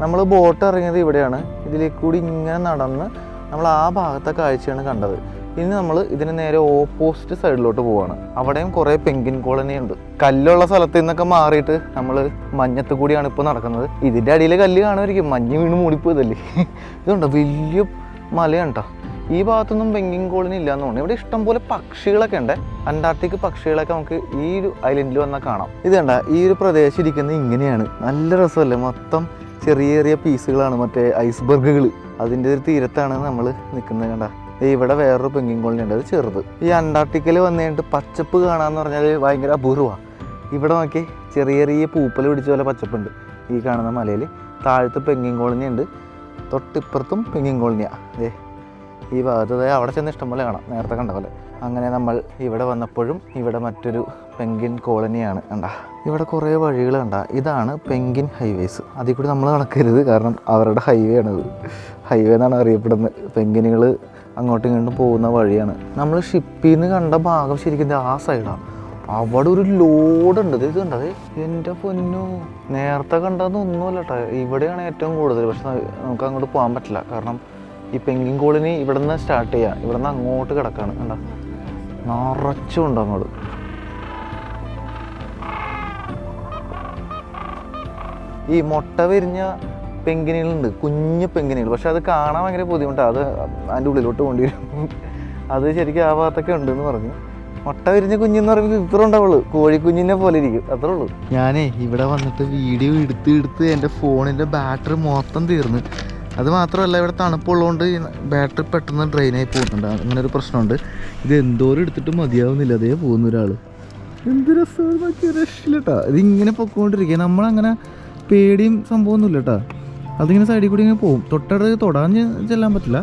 നമ്മൾ ബോട്ട് ഇറങ്ങിയത് ഇവിടെയാണ്. ഇതിലേക്ക് കൂടി ഇങ്ങനെ നടന്ന് നമ്മൾ ആ ഭാഗത്തെ കാഴ്ചയാണ് കണ്ടത്. ഇനി നമ്മൾ ഇതിന് നേരെ ഓപ്പോസിറ്റ് സൈഡിലോട്ട് പോവാണ്. അവിടെയും കുറേ പെൻഗ്വിൻ കോളനി ഉണ്ട്. കല്ലുള്ള സ്ഥലത്ത് നിന്നൊക്കെ മാറിയിട്ട് നമ്മൾ മഞ്ഞത്ത് കൂടിയാണ് ഇപ്പോൾ നടക്കുന്നത്. ഇതിൻ്റെ അടിയിൽ കല്ല് കാണുമായിരിക്കും, മഞ്ഞ് വീണ് മൂടിപ്പോയതല്ലേ. ഇതുണ്ടോ വലിയ മലയാണ് കേട്ടോ. ഈ ഭാഗത്തൊന്നും പെൻഗ്വിൻ കോളനി ഇല്ലയെന്ന് തോന്നുന്നു. ഇവിടെ ഇഷ്ടംപോലെ പക്ഷികളൊക്കെ ഉണ്ട്. അന്റാർട്ടിക് പക്ഷികളൊക്കെ നമുക്ക് ഈ ഒരു ഐലൻഡിൽ വന്നാൽ കാണാം. ഇത് കണ്ട ഈ ഒരു പ്രദേശം ഇരിക്കുന്നത് ഇങ്ങനെയാണ്. നല്ല രസമല്ലേ? മൊത്തം ചെറിയ ചെറിയ പീസുകളാണ്, മറ്റേ ഐസ്ബർഗുകൾ. അതിൻ്റെ ഒരു തീരത്താണ് നമ്മൾ നിൽക്കുന്നത്. കണ്ട ഇവിടെ വേറൊരു പെൻഗ്വിൻ കോളനി ഉണ്ട്, അത് ചെറുത്. ഈ അന്റാർട്ടിക്കയിൽ വന്നു കഴിഞ്ഞിട്ട് പച്ചപ്പ് കാണാമെന്ന് പറഞ്ഞാൽ ഭയങ്കര അപൂർവമാണ്. ഇവിടെ നോക്കി ചെറിയ ചെറിയ പൂപ്പൽ പിടിച്ച പോലെ പച്ചപ്പുണ്ട്. ഈ കാണുന്ന മലയിൽ. താഴത്ത് പെൻഗ്വിൻ കോളനി ഉണ്ട്, തൊട്ടിപ്പുറത്തും പെൻഗ്വിൻ കോളനിയാണ്. ഈ ഭാഗത്ത് അവിടെ ചെന്ന് ഇഷ്ടംപോലെ കാണാം, നേരത്തെ കണ്ട പോലെ. അങ്ങനെ നമ്മൾ ഇവിടെ വന്നപ്പോഴും ഇവിടെ മറ്റൊരു പെൻഗ്വിൻ കോളനിയാണ്. കണ്ട ഇവിടെ കുറേ വഴികൾ കണ്ട. ഇതാണ് പെൻഗ്വിൻ ഹൈവേസ്. അതിൽ കൂടി നമ്മൾ നടക്കരുത്, കാരണം അവരുടെ ഹൈവേ ആണിത്. ഹൈവേ എന്നാണ് അറിയപ്പെടുന്നത്. പെൻഗ്വിനുകൾ അങ്ങോട്ടും ഇങ്ങോട്ടും പോകുന്ന വഴിയാണ്. നമ്മൾ ഷിപ്പിൽ നിന്ന് കണ്ട ഭാഗം ശരിക്കും ആ സൈഡാണ്. അവിടെ ഒരു ലോഡുണ്ട്. ഇത് കണ്ടത് എൻ്റെ പൊന്നു, നേരത്തെ കണ്ടതൊന്നുമല്ല കേട്ടോ. ഇവിടെയാണ് ഏറ്റവും കൂടുതൽ. പക്ഷെ നമുക്ക് അങ്ങോട്ട് പോകാൻ പറ്റില്ല, കാരണം ഈ പെൻഗ്വിൻ കോളനി ഇവിടെ നിന്ന് സ്റ്റാർട്ട് ചെയ്യാം. ഇവിടെ നിന്ന് അങ്ങോട്ട് കിടക്കാണ്. കണ്ട നിറച്ചുണ്ട് അങ്ങോട്ട്. ഈ മുട്ട വിരിഞ്ഞ പെൻഗ്വിനുകളുണ്ട്, കുഞ്ഞു പെൻഗ്വിനുകൾ. പക്ഷെ അത് കാണാൻ ഭയങ്കര ബുദ്ധിമുട്ടാണ്. അത് അതിൻ്റെ ഉള്ളിലോട്ട് കൊണ്ടുവരും. അത് ശരിക്കും ആ ഭാഗത്തൊക്കെ ഉണ്ടെന്ന് പറഞ്ഞു. മുട്ട വിരിഞ്ഞ കുഞ്ഞെന്ന് പറയുമ്പോൾ ഇത്ര ഉണ്ടാവുള്ളൂ, കോഴിക്കുഞ്ഞിനെ പോലെ ഇരിക്കും, അത്രേ ഉള്ളൂ. ഞാനേ ഇവിടെ വന്നിട്ട് വീഡിയോ എടുത്ത് എൻ്റെ ഫോണിൻ്റെ ബാറ്ററി മൊത്തം തീർന്ന്. അത് മാത്രമല്ല ഇവിടെ തണുപ്പുള്ളതുകൊണ്ട് ബാറ്ററി പെട്ടെന്ന് ഡ്രെയിനായി പോകുന്നുണ്ട്. അങ്ങനെ ഒരു പ്രശ്നമുണ്ട്. ഇത് എന്തോരം എടുത്തിട്ട് മതിയാവുന്നില്ല, അതേ പോകുന്ന ഒരാൾ. എന്ത് രസമാണ്, രക്ഷയില്ല കേട്ടോ. ഇതിങ്ങനെ പൊക്കോണ്ടിരിക്കുക. നമ്മളങ്ങനെ പേടിയും സംഭവമൊന്നുമില്ല കേട്ടോ. അതിങ്ങനെ സൈഡിൽ കൂടി ഇങ്ങനെ പോകും. തൊട്ടടുത്ത് തൊടാൻ ചെല്ലാൻ പറ്റില്ല.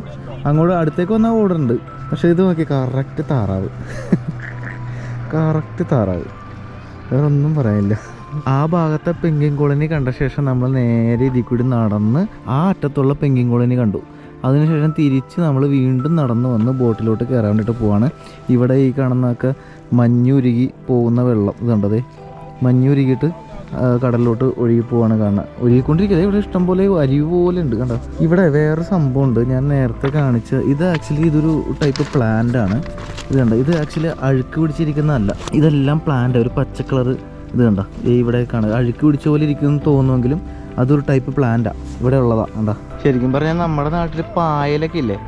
അങ്ങോട്ട് അടുത്തേക്ക് വന്നാൽ ഓടുന്നുണ്ട്. പക്ഷേ ഇത് നോക്കി കറക്റ്റ് താറാവ്. കറക്റ്റ് താറാവ്, വേറെ ഒന്നും പറയാനില്ല. ആ ഭാഗത്തെ പെൻഗ്വിൻ കോളനി കണ്ട ശേഷം നമ്മൾ നേരെ ഇതിൽ കൂടി നടന്ന് ആ അറ്റത്തുള്ള പെൻഗ്വിൻ കോളനി കണ്ടു. അതിനുശേഷം തിരിച്ച് നമ്മൾ വീണ്ടും നടന്ന് വന്ന് ബോട്ടിലോട്ട് കയറാൻ വേണ്ടിയിട്ട് പോവാണ്. ഇവിടെ ഈ കാണുന്നതൊക്കെ മഞ്ഞുരുകി പോകുന്ന വെള്ളം ഇത് കണ്ടതേ, മഞ്ഞുരുകിയിട്ട് കടലിലോട്ട് ഒഴുകി പോവാണ് കാണുന്നത്. ഒഴുകിക്കൊണ്ടിരിക്കുന്നത്. ഇവിടെ ഇഷ്ടംപോലെ അരുവി പോലെ ഉണ്ട് കണ്ടോ. ഇവിടെ വേറെ സംഭവം ഉണ്ട്, ഞാൻ നേരത്തെ കാണിച്ച. ഇത് ആക്ച്വലി ഇതൊരു ടൈപ്പ് പ്ലാന്റ് ആണ്. ഇത് കണ്ടോ, ഇത് ആക്ച്വലി അഴുക്ക് പിടിച്ചിരിക്കുന്നതല്ല. ഇതെല്ലാം പ്ലാന്റ്, ഒരു പച്ച കളർ. ഇത് കണ്ടോ ഇവിടെ കാണുക, അഴുക്ക് പിടിച്ച പോലെ ഇരിക്കുമെന്ന് തോന്നുമെങ്കിലും അതൊരു ടൈപ്പ് പ്ലാന്റാണ്. ഇവിടെ ഉള്ളതാണ് കണ്ടോ. ശരിക്കും പറഞ്ഞാൽ നമ്മുടെ നാട്ടിൽ പായലൊക്കെ ഇല്ലേ,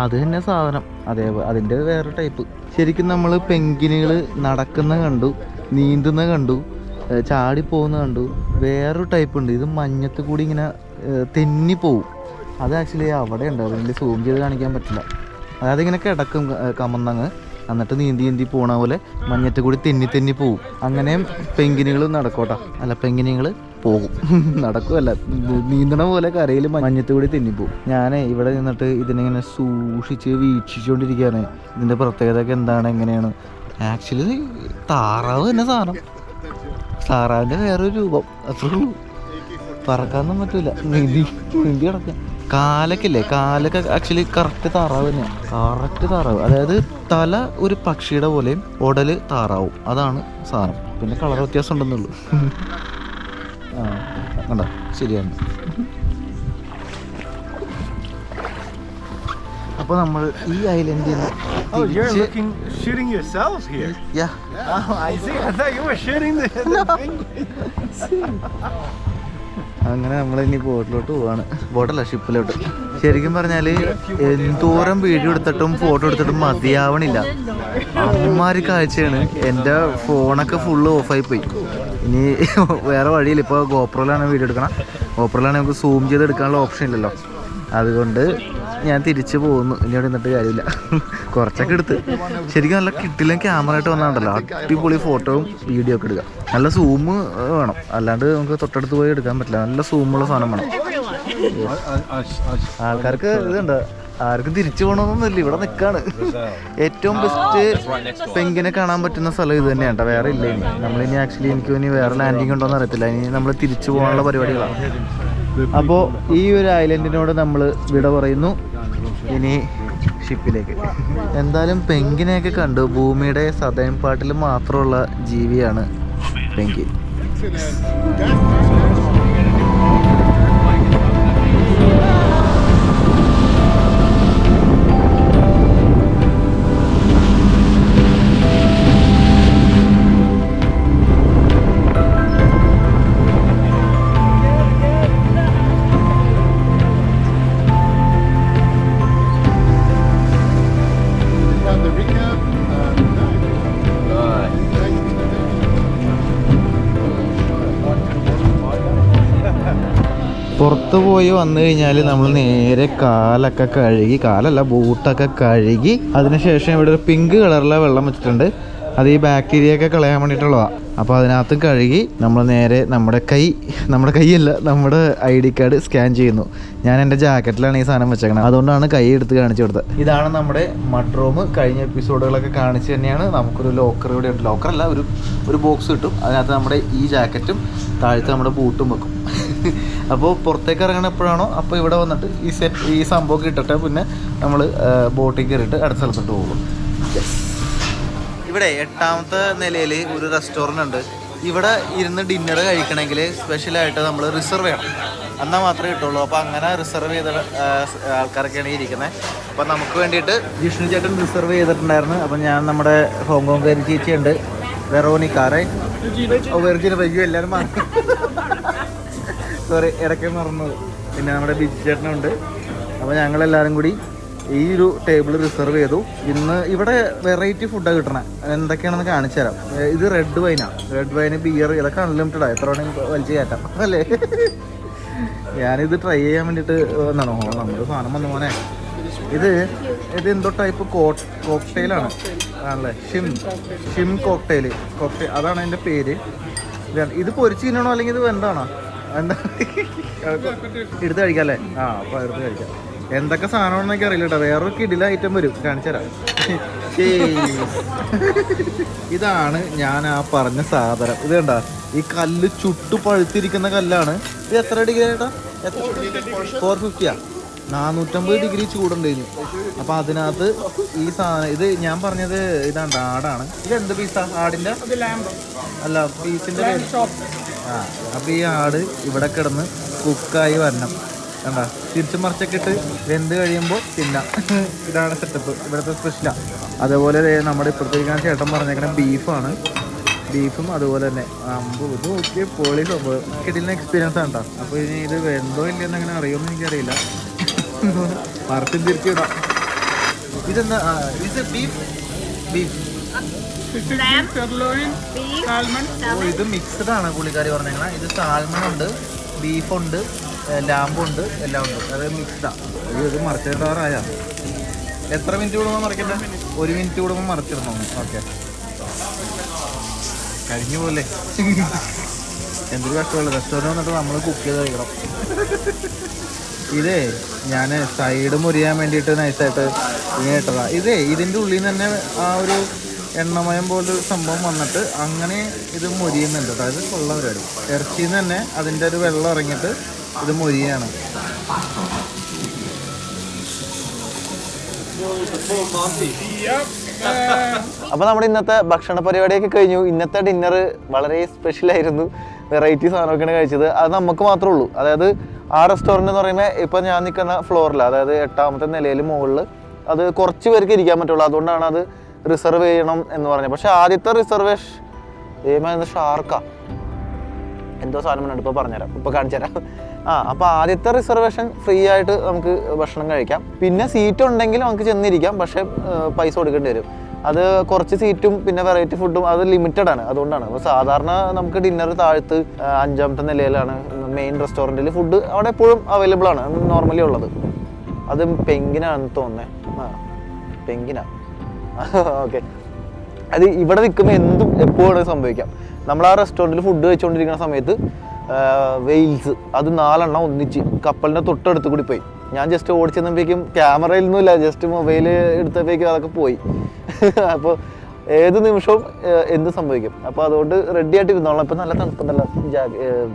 അത് തന്നെ സാധനം. അതേപോലെ അതിൻ്റെ വേറെ ടൈപ്പ്. ശരിക്കും നമ്മൾ പെൻഗ്വിനുകൾ നടക്കുന്ന കണ്ടു, നീന്തുന്ന കണ്ടു, ചാടിപ്പോകുന്ന കണ്ടു. വേറൊരു ടൈപ്പ് ഉണ്ട്, ഇത് മഞ്ഞത്ത് കൂടി ഇങ്ങനെ തെന്നിപ്പോവും. അത് ആക്ച്വലി അവിടെ ഉണ്ട്, അതിൻ്റെ സൂം ചെയ്ത് കാണിക്കാൻ പറ്റില്ല. അതായത് ഇങ്ങനെ കിടക്കും കമന്നങ്ങ്, എന്നിട്ട് നീന്തി പോണ പോലെ മഞ്ഞത്ത് കൂടി തെന്നി പോവും. അങ്ങനെയും പെൻഗ്വിനുകൾ നടക്കോട്ടാ. അല്ല, പെൻഗ്വിനുകൾ പോകും, നടക്കുമല്ല, നീന്തണ പോലെ കരയിൽ മഞ്ഞത്ത് കൂടി തെന്നിപ്പോവും. ഞാൻ ഇവിടെ നിന്നിട്ട് ഇതിനിങ്ങനെ സൂക്ഷിച്ച് വീക്ഷിച്ചുകൊണ്ടിരിക്കുകയാണ്. ഇതിൻ്റെ പ്രത്യേകതയൊക്കെ എന്താണ്, എങ്ങനെയാണ്. ആക്ച്വലി താറാവ് തന്നെ സാധനം, താറാവിൻ്റെ വേറൊരു രൂപം, അത്രേ ഉള്ളൂ. പറക്കാനൊന്നും പറ്റില്ല, നീന്തി കിടക്കാം. കാലൊക്കെ ഇല്ലേ, കാലൊക്കെ ആക്ച്വലി കറക്റ്റ് താറാവ് തന്നെയാണ്. കറക്റ്റ് താറാവ്, അതായത് തല ഒരു പക്ഷിയുടെ പോലെയും ഉടല് താറാവും, അതാണ് സാധനം. പിന്നെ കളർ വ്യത്യാസം ഉണ്ടെന്നുള്ളൂ. ആ കണ്ടോ, ശരിയാണ്. അപ്പോൾ നമ്മൾ ഈ ഐലൻഡിൽ അങ്ങനെ നമ്മളിനി ബോട്ടിലോട്ട് പോവാണ്. ബോട്ടല്ല, ഷിപ്പിലോട്ട്. ശരിക്കും പറഞ്ഞാൽ എന്തോരം വീഡിയോ എടുത്തിട്ടും ഫോട്ടോ എടുത്തിട്ടും മതിയാവണില്ല. അമ്മമാര് കാഴ്ചയാണ്. എൻ്റെ ഫോണൊക്കെ ഫുള്ള് ഓഫായി പോയി. ഇനി വേറെ വഴിയില്ല. ഇപ്പോൾ ഗോപ്രോയിലാണ് വീഡിയോ എടുക്കണം. ഗോപ്രോയിലാണ് നമുക്ക് സൂം ചെയ്ത് എടുക്കാനുള്ള ഓപ്ഷൻ ഇല്ലല്ലോ. അതുകൊണ്ട് ഞാൻ തിരിച്ചു പോകുന്നു. ഇനി അവിടെ നിന്നിട്ട് കാര്യമില്ല. കുറച്ചൊക്കെ എടുത്ത് ശരിക്കും നല്ല കിട്ടില്ല ക്യാമറ ആയിട്ട് വന്നാണ്ടല്ലോ, അടിപൊളി ഫോട്ടോയും വീഡിയോ ഒക്കെ എടുക്കാം. നല്ല സൂം വേണം, അല്ലാണ്ട് നമുക്ക് തൊട്ടടുത്ത് പോയി എടുക്കാൻ പറ്റില്ല. നല്ല സൂമുള്ള സാധനം വേണം. ആൾക്കാർക്ക് ഇതുണ്ട്, ആർക്കും തിരിച്ചു പോകണമെന്നൊന്നുമില്ല, ഇവിടെ നിൽക്കാണ്. ഏറ്റവും ബെസ്റ്റ് പെൻഗ്വിനെ കാണാൻ പറ്റുന്ന സ്ഥലം ഇത് തന്നെയാണ് കേട്ടോ, വേറെ ഇല്ല. ഇനി നമ്മളിനി ആക്ച്വലി എനിക്ക് ഇനി വേറെ ലാൻഡിങ് ഉണ്ടോയെന്ന് അറിയത്തില്ല. ഇനി നമ്മൾ തിരിച്ചു പോകാനുള്ള പരിപാടികളാണ്. അപ്പോൾ ഈ ഒരു ഐലൻഡിനോട് നമ്മൾ വിട പറയുന്നു. ഇനി ഷിപ്പിലേക്ക്. എന്തായാലും പെൻഗ്വിനെയൊക്കെ കണ്ടു. ഭൂമിയുടെ സതേൺ പാർട്ടിൽ മാത്രമുള്ള ജീവിയാണ് പെൻഗ്വിൻ. പുറത്ത് പോയി വന്നു കഴിഞ്ഞാൽ നമ്മൾ നേരെ കാലൊക്കെ കഴുകി, കാലല്ല ബൂട്ടൊക്കെ കഴുകി, അതിനുശേഷം ഇവിടെ ഒരു പിങ്ക് കളറിലെ വെള്ളം വെച്ചിട്ടുണ്ട്. അത് ഈ ബാക്ടീരിയ ഒക്കെ കളയാൻ വേണ്ടിയിട്ടുള്ളതാണ്. അപ്പോൾ അതിനകത്ത് കഴുകി നമ്മൾ നേരെ നമ്മുടെ കൈയല്ല നമ്മുടെ ID കാർഡ് സ്കാൻ ചെയ്യുന്നു. ഞാൻ എൻ്റെ ജാക്കറ്റിലാണ് ഈ സാധനം വെച്ചേക്കണത്, അതുകൊണ്ടാണ് കൈ എടുത്ത് കാണിച്ചു കൊടുത്തത്. ഇതാണ് നമ്മുടെ മഡ് റൂം. കഴിഞ്ഞ എപ്പിസോഡുകളൊക്കെ കാണിച്ച് തന്നെയാണ്. നമുക്കൊരു ലോക്കർ ഇവിടെ ഉണ്ട്. ലോക്കറല്ല, ഒരു ബോക്സ് കിട്ടും. അതിനകത്ത് നമ്മുടെ ഈ ജാക്കറ്റും താഴത്ത് നമ്മുടെ ബൂട്ടും വെക്കും. അപ്പോൾ പുറത്തേക്ക് ഇറങ്ങണ എപ്പോഴാണോ അപ്പോൾ ഇവിടെ വന്നിട്ട് ഈ സംഭവം ഇട്ടിട്ട് പിന്നെ നമ്മൾ ബോട്ടിൽ കയറിയിട്ട് അടുത്ത സ്ഥലത്തോട്ട് പോകും. ഇവിടെ 8ാമത്തെ നിലയിൽ ഒരു റെസ്റ്റോറൻ്റ് ഉണ്ട്. ഇവിടെ ഇരുന്ന് ഡിന്നർ കഴിക്കണമെങ്കിൽ സ്പെഷ്യലായിട്ട് നമ്മൾ റിസർവ് ചെയ്യണം, എന്നാൽ മാത്രമേ കിട്ടുള്ളൂ. അപ്പോൾ അങ്ങനെ റിസർവ് ചെയ്ത ആൾക്കാരൊക്കെയാണ് ഇരിക്കുന്നത്. അപ്പോൾ നമുക്ക് വേണ്ടിയിട്ട് ജിഷ്ണു ചേട്ടൻ റിസർവ് ചെയ്തിട്ടുണ്ടായിരുന്നു. അപ്പോൾ ഞാൻ നമ്മുടെ ഹോങ്കോങ്കാരി ചേച്ചിയുണ്ട്, വെറോണിക്കാറെ വെറുതെ വൈകി എല്ലാവരും സോറി ഇടയ്ക്ക് മറന്നത്. പിന്നെ നമ്മുടെ ബിജു ചേട്ടനുണ്ട്. അപ്പോൾ ഞങ്ങളെല്ലാവരും കൂടി ഈ ഒരു ടേബിൾ റിസർവ് ചെയ്തു. ഇന്ന് ഇവിടെ വെറൈറ്റി ഫുഡാണ് കിട്ടണേ. എന്തൊക്കെയാണെന്ന് കാണിച്ചു തരാം. ഇത് റെഡ് വൈന് ബിയർ ഇതൊക്കെ അൺലിമിറ്റഡാണ്, എത്ര വേണമെങ്കിൽ വലിച്ച് കയറ്റാം അല്ലേ. ഞാനിത് ട്രൈ ചെയ്യാൻ വേണ്ടിയിട്ട് വന്നാണോ നമ്മുടെ സാധനം വന്ന മോനെ. ഇത് എന്തോ ടൈപ്പ് കോക്ടെയിലാണ് ആണല്ലേ, ഷിം കോക്ടെയിൽ അതാണ് അതിൻ്റെ പേര്. ഇത് പൊരിച്ച് തിന്നണോ അല്ലെങ്കിൽ ഇത് എന്താണോ എടുത്ത് കഴിക്കാം അല്ലേ? അപ്പോൾ എടുത്ത് കഴിക്കാം. എന്തൊക്കെ സാധനമാണെന്ന് എനിക്ക് അറിയില്ല കേട്ടോ. വേറൊരു കിടില ഐറ്റം വരും, കാണിച്ചുതരാം. ഇതാണ് ഞാൻ ആ പറഞ്ഞ സാധനം. ഇത് കണ്ട, ഈ കല്ല് ചുട്ടു പഴുത്തിരിക്കുന്ന കല്ലാണ്. ഇത് എത്ര ഡിഗ്രി ആയിട്ടാ? 450 450 ഡിഗ്രി ചൂടുണ്ടായിരുന്നു. അപ്പോൾ അതിനകത്ത് ഈ സാധനം, ഇത് ഞാൻ പറഞ്ഞത് ഇതാണ് ആടാണ്. ഇത് എന്ത് പീസാ? ആടിൻ്റെ അല്ല, പീസിൻ്റെ. അപ്പോൾ ഈ ആട് ഇവിടെ കിടന്ന് കുക്കായി വരണം. കണ്ട, തിരിച്ചു മറിച്ചൊക്കെ ഇട്ട് വെന്ത് കഴിയുമ്പോൾ തിന്നാം. ഇതാണ് സെറ്റപ്പ്, ഇവിടുത്തെ സ്പെഷ്യലാണ്. അതേപോലെ നമ്മുടെ ഇപ്പോഴത്തേക്കാണ് ചേട്ടൻ പറഞ്ഞേക്കണ ബീഫും അതുപോലെ തന്നെ ഇത് നോക്കിയ പൊളി സംഭവം. കിട്ടുന്ന എക്സ്പീരിയൻസ് ആണ് കേട്ടോ. അപ്പോൾ ഇനി ഇത് വെന്തോ ഇല്ലെന്ന് അങ്ങനെ അറിയുമെന്ന് എനിക്കറിയില്ല. മറച്ചും തിരിച്ചിടാം. ഇതെന്താ? ഇത് ബീഫ് ഇത് മിക്സ്ഡ് ആണ് പുള്ളിക്കാരി പറഞ്ഞേക്കണ. ഇത് സാൽമൺ ഉണ്ട്, ബീഫുണ്ട്, ലാമ്പുണ്ട്, എല്ലാം ഉണ്ട്. അത് മിക്സ്ഡാണ്. ഇത് മറിച്ചിടാറായ എത്ര മിനിറ്റ് കൂടുമ്പോൾ മറിക്കണ്ടേ? 1 മിനിറ്റ് കൂടുമ്പോൾ മറിച്ചിടണം. ഓക്കെ, കഴിഞ്ഞു പോലെ. എന്തൊരു കഷ്ടമല്ല. റെസ്റ്റോറൻറ്റ് വന്നിട്ട് നമ്മൾ കുക്ക് ചെയ്ത് കഴിക്കണം. ഇതേ ഞാൻ സൈഡ് മുറിയാൻ വേണ്ടിയിട്ട് നൈസായിട്ട് ഇങ്ങനെ ഇട്ടതാണ്. ഇതിൻ്റെ ഉള്ളിൽ നിന്ന് തന്നെ ആ ഒരു എണ്ണമയം പോലൊരു സംഭവം വന്നിട്ട് അങ്ങനെ ഇത് മുരിയുന്നുണ്ട് കേട്ടോ. ഇത് കൊള്ള പരിപാടി. ഇറച്ചിയിൽ നിന്ന് തന്നെ അതിൻ്റെ ഒരു വെള്ളം ഇറങ്ങിയിട്ട് ഇത് മുരിയാണ്. അപ്പോൾ നമ്മുടെ ഇന്നത്തെ ഭക്ഷണ പരിപാടിയൊക്കെ കഴിഞ്ഞു. ഇന്നത്തെ ഡിന്നർ വളരെ സ്പെഷ്യലായിരുന്നു. വെറൈറ്റി സാധനമൊക്കെയാണ് കഴിച്ചത്. അത് നമുക്ക് മാത്രമേ ഉള്ളൂ. അതായത് ആ റെസ്റ്റോറൻറ്റ് എന്ന് പറയുമ്പോൾ ഇപ്പോൾ ഞാൻ നിൽക്കുന്ന ഫ്ലോറിൽ, അതായത് 8ാമത്തെ നിലയിൽ മുകളിൽ, അത് കുറച്ച് പേർക്ക് ഇരിക്കാൻ പറ്റുള്ളൂ. അതുകൊണ്ടാണ് അത് റിസർവ് ചെയ്യണം എന്ന് പറഞ്ഞത്. പക്ഷേ ആദ്യത്തെ റിസർവേഷൻ ഷാർക്ക എന്തോ സാധനം ഇപ്പോൾ പറഞ്ഞുതരാം, ഇപ്പോൾ കാണിച്ചു തരാം. അപ്പോൾ ആദ്യത്തെ റിസർവേഷൻ ഫ്രീ ആയിട്ട് നമുക്ക് ഭക്ഷണം കഴിക്കാം. പിന്നെ സീറ്റ് ഉണ്ടെങ്കിൽ നമുക്ക് ചെന്നിരിക്കാം, പക്ഷേ പൈസ കൊടുക്കേണ്ടി വരും. അത് കുറച്ച് സീറ്റും പിന്നെ വെറൈറ്റി ഫുഡും അത് ലിമിറ്റഡ് ആണ്. അതുകൊണ്ടാണ്. അപ്പോൾ സാധാരണ നമുക്ക് ഡിന്നർ താഴത്ത് 5ാമത്തെ നിലയിലാണ് മെയിൻ റെസ്റ്റോറൻറ്റിൽ ഫുഡ്. അവിടെ എപ്പോഴും അവൈലബിൾ ആണ്, നോർമലി ഉള്ളത്. അത് പെങ്കിനാണെന്ന് തോന്നുന്നത്. പെങ്കിനാ. ഓക്കെ, അത് ഇവിടെ നിൽക്കുമ്പോൾ എന്തും എപ്പോഴും സംഭവിക്കാം. നമ്മൾ ആ റെസ്റ്റോറൻറ്റിൽ ഫുഡ് കഴിച്ചുകൊണ്ടിരിക്കുന്ന സമയത്ത് വെയിൽസ് അത് 4 എണ്ണം ഒന്നിച്ച് കപ്പലിൻ്റെ തൊട്ടടുത്ത് കൂടി പോയി. ഞാൻ ജസ്റ്റ് ഓടിച്ചെന്നപ്പോഴേക്കും ക്യാമറയിലൊന്നുമില്ല, ജസ്റ്റ് മൊബൈൽ എടുത്തപ്പോഴേക്കും അതൊക്കെ പോയി. അപ്പോൾ ഏത് നിമിഷവും എന്ത് സംഭവിക്കും. അപ്പോൾ അതുകൊണ്ട് റെഡി ആയിട്ട് ഇരുന്നോളാം. ഇപ്പം നല്ല തണുപ്പുണ്ടല്ലോ,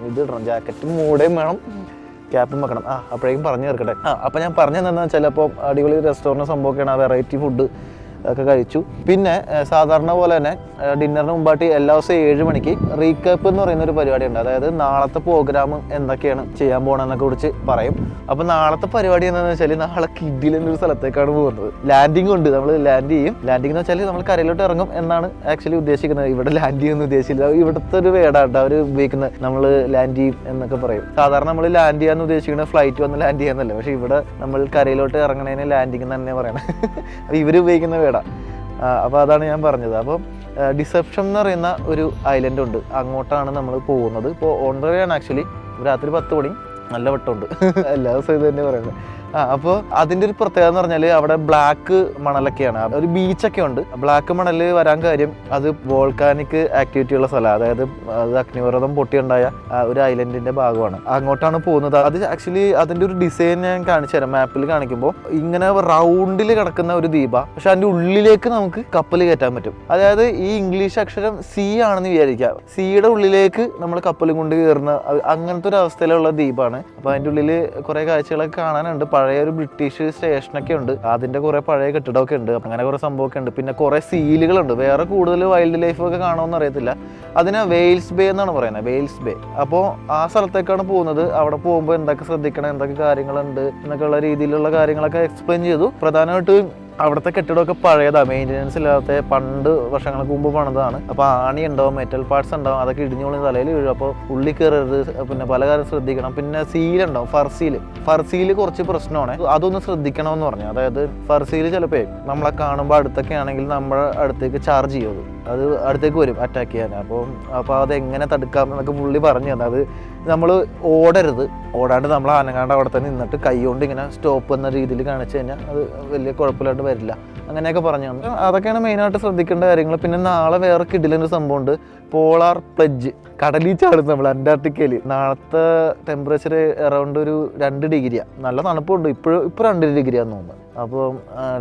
ഇത് ഇടണം, ജാക്കറ്റും മൂടയും വേണം, ക്യാപ്പും വെക്കണം. അപ്പോഴേക്കും പറഞ്ഞു തീർക്കട്ടെ. അപ്പോൾ ഞാൻ പറഞ്ഞു എന്താണെന്ന് വെച്ചാൽ, അപ്പോൾ അടിപൊളി റെസ്റ്റോറൻറ്റ് സംഭവമൊക്കെയാണ്. ആ വെറൈറ്റി ഫുഡ് ഒക്കെ കഴിച്ചു. പിന്നെ സാധാരണ പോലെ തന്നെ ഡിന്നറിന് മുമ്പായിട്ട് എല്ലാ ദിവസവും 7 മണിക്ക് റീക്യാപ്പ് എന്ന് പറയുന്നൊരു പരിപാടിയുണ്ട്. അതായത് നാളത്തെ പ്രോഗ്രാം എന്തൊക്കെയാണ് ചെയ്യാൻ പോകണമെന്നൊക്കെ കുറിച്ച് പറയും. അപ്പോൾ നാളത്തെ പരിപാടി എന്താണെന്ന് വെച്ചാൽ, നാളെ കിഡിലെന്നൊരു സ്ഥലത്തേക്കാണ് പോകുന്നത്. ലാൻഡിങ് ഉണ്ട്, നമ്മൾ ലാൻഡ് ചെയ്യും. ലാൻഡിങ് എന്ന് വെച്ചാൽ നമ്മൾ കരയിലോട്ട് ഇറങ്ങും എന്നാണ് ആക്ച്വലി ഉദ്ദേശിക്കുന്നത്. ഇവിടെ ലാൻഡ് ചെയ്യുമെന്ന് ഉദ്ദേശിച്ചില്ല, ഇവിടുത്തെ ഒരു വേർഡാണ് അവർ ഉപയോഗിക്കുന്നത്. നമ്മൾ ലാൻഡ് ചെയ്യും എന്നൊക്കെ പറയും. സാധാരണ നമ്മൾ ലാൻഡ് ചെയ്യാന്ന് ഉദ്ദേശിക്കുന്നത് ഫ്ലൈറ്റ് വന്ന് ലാൻഡ് ചെയ്യാന്നല്ല, പക്ഷേ ഇവിടെ നമ്മൾ കരയിലോട്ട് ഇറങ്ങണതിന് ലാൻഡിങ് തന്നെ പറയണം. അപ്പോൾ ഇവർ ഉപയോഗിക്കുന്ന വേർഡാണ്. അപ്പോൾ അതാണ് ഞാൻ പറഞ്ഞത്. അപ്പം ഡിസെപ്ഷൻ എന്ന് പറയുന്ന ഒരു ഐലൻഡ് ഉണ്ട്, അങ്ങോട്ടാണ് നമ്മൾ പോകുന്നത്. ഇപ്പോൾ ഓൺ ദ വേ ആണ് ആക്ച്വലി. രാത്രി 10 മണി, നല്ല വട്ടമുണ്ട്. എല്ലാ ദിവസവും ഇത് തന്നെ പറയുന്നത്. അപ്പോൾ അതിൻ്റെ ഒരു പ്രത്യേകത എന്ന് പറഞ്ഞാൽ അവിടെ ബ്ലാക്ക് മണലൊക്കെയാണ്, ഒരു ബീച്ചൊക്കെ ഉണ്ട്. ബ്ലാക്ക് മണൽ വരാൻ കാര്യം അത് വോൾക്കാനിക് ആക്ടിവിറ്റി ഉള്ള സ്ഥലമാണ്, അതായത് അത് അഗ്നിപർവ്വതം പൊട്ടിയുണ്ടായ ഒരു ഐലൻഡിന്റെ ഭാഗമാണ്. അങ്ങോട്ടാണ് പോകുന്നത്. അത് ആക്ച്വലി അതിന്റെ ഒരു ഡിസൈൻ ഞാൻ കാണിച്ചു തരാം. മാപ്പിൽ കാണിക്കുമ്പോൾ ഇങ്ങനെ റൗണ്ടിൽ കിടക്കുന്ന ഒരു ദ്വീപ, പക്ഷെ അതിന്റെ ഉള്ളിലേക്ക് നമുക്ക് കപ്പൽ കയറ്റാൻ പറ്റും. അതായത് ഈ ഇംഗ്ലീഷ് അക്ഷരം സി ആണെന്ന് വിചാരിക്കാം, സിയുടെ ഉള്ളിലേക്ക് നമ്മൾ കപ്പലും കൊണ്ട് കയറുന്ന അങ്ങനത്തെ ഒരു അവസ്ഥയിലുള്ള ദ്വീപാണ്. അപ്പൊ അതിന്റെ ഉള്ളിൽ കുറെ കാഴ്ചകളൊക്കെ കാണാനുണ്ട്. പഴയ ഒരു ബ്രിട്ടീഷ് സ്റ്റേഷനൊക്കെ ഉണ്ട്, അതിന്റെ കുറെ പഴയ കെട്ടിടമൊക്കെ ഉണ്ട്, അങ്ങനെ കുറെ സംഭവമൊക്കെ ഉണ്ട്. പിന്നെ കുറെ സീലുകളുണ്ട്. വേറെ കൂടുതൽ വൈൽഡ് ലൈഫ് ഒക്കെ കാണുമെന്ന് അറിയത്തില്ല. അതിന് വെയിൽസ് ബേ എന്നാണ് പറയുന്നത്, വെയിൽസ് ബേ. അപ്പോൾ ആ സ്ഥലത്തേക്കാണ് പോകുന്നത്. അവിടെ പോകുമ്പോൾ എന്തൊക്കെ ശ്രദ്ധിക്കണം, എന്തൊക്കെ കാര്യങ്ങളുണ്ട് എന്നൊക്കെയുള്ള രീതിയിലുള്ള കാര്യങ്ങളൊക്കെ എക്സ്പ്ലെയിൻ ചെയ്തു. പ്രധാനമായിട്ടും അവിടുത്തെ കെട്ടിടമൊക്കെ പഴയതാണ്, മെയിൻ്റെനൻസ് ഇല്ലാത്ത പണ്ട് വർഷങ്ങൾക്ക് മുമ്പ് പണിതാണ്. അപ്പോൾ ആണി ഉണ്ടാവും, മെറ്റൽ പാർട്സ് ഉണ്ടാവും, അതൊക്കെ ഇടിഞ്ഞോളി തലയിൽ വീഴും. അപ്പോൾ ഉള്ളിൽ കയറരുത്, പിന്നെ പല കാര്യം ശ്രദ്ധിക്കണം. പിന്നെ സീലുണ്ടാവും, ഫർസീല് കുറച്ച് പ്രശ്നമാണ്, അതൊന്ന് ശ്രദ്ധിക്കണമെന്ന് പറഞ്ഞു. അതായത് ഫർസീല് ചിലപ്പോൾ നമ്മളെ കാണുമ്പോൾ അടുത്തൊക്കെ ആണെങ്കിൽ നമ്മുടെ അടുത്തേക്ക് ചാർജ് ചെയ്യും, അത് അടുത്തേക്ക് വരും അറ്റാക്ക് ചെയ്യാൻ. അപ്പോൾ അതെങ്ങനെ തടുക്കാം എന്നൊക്കെ പുള്ളി പറഞ്ഞു തന്നെ. അത് നമ്മൾ ഓടാണ്ട് നമ്മൾ അനങ്ങാണ്ട് അവിടെ തന്നെ നിന്നിട്ട് കൈ കൊണ്ട് ഇങ്ങനെ സ്റ്റോപ്പ് എന്ന രീതിയിൽ കാണിച്ചു കഴിഞ്ഞാൽ അത് വലിയ കുഴപ്പമില്ലാണ്ട് വരില്ല, അങ്ങനെയൊക്കെ പറഞ്ഞു തന്നു. അതൊക്കെയാണ് മെയിനായിട്ട് ശ്രദ്ധിക്കേണ്ട കാര്യങ്ങൾ. പിന്നെ നാളെ വേറെ കിടിലൊരു സംഭവമുണ്ട്, പോളാർ പ്ലഡ്ജ്. കടലിൽ ചാടും നമ്മൾ അന്റാർട്ടിക്കയിൽ. നാളത്തെ ടെമ്പറേച്ചർ അറൗണ്ട് ഒരു 2 ഡിഗ്രിയാണ്, നല്ല തണുപ്പുണ്ട്. ഇപ്പോൾ 2 ഡിഗ്രിയാന്ന് തോന്നുന്നു. അപ്പോൾ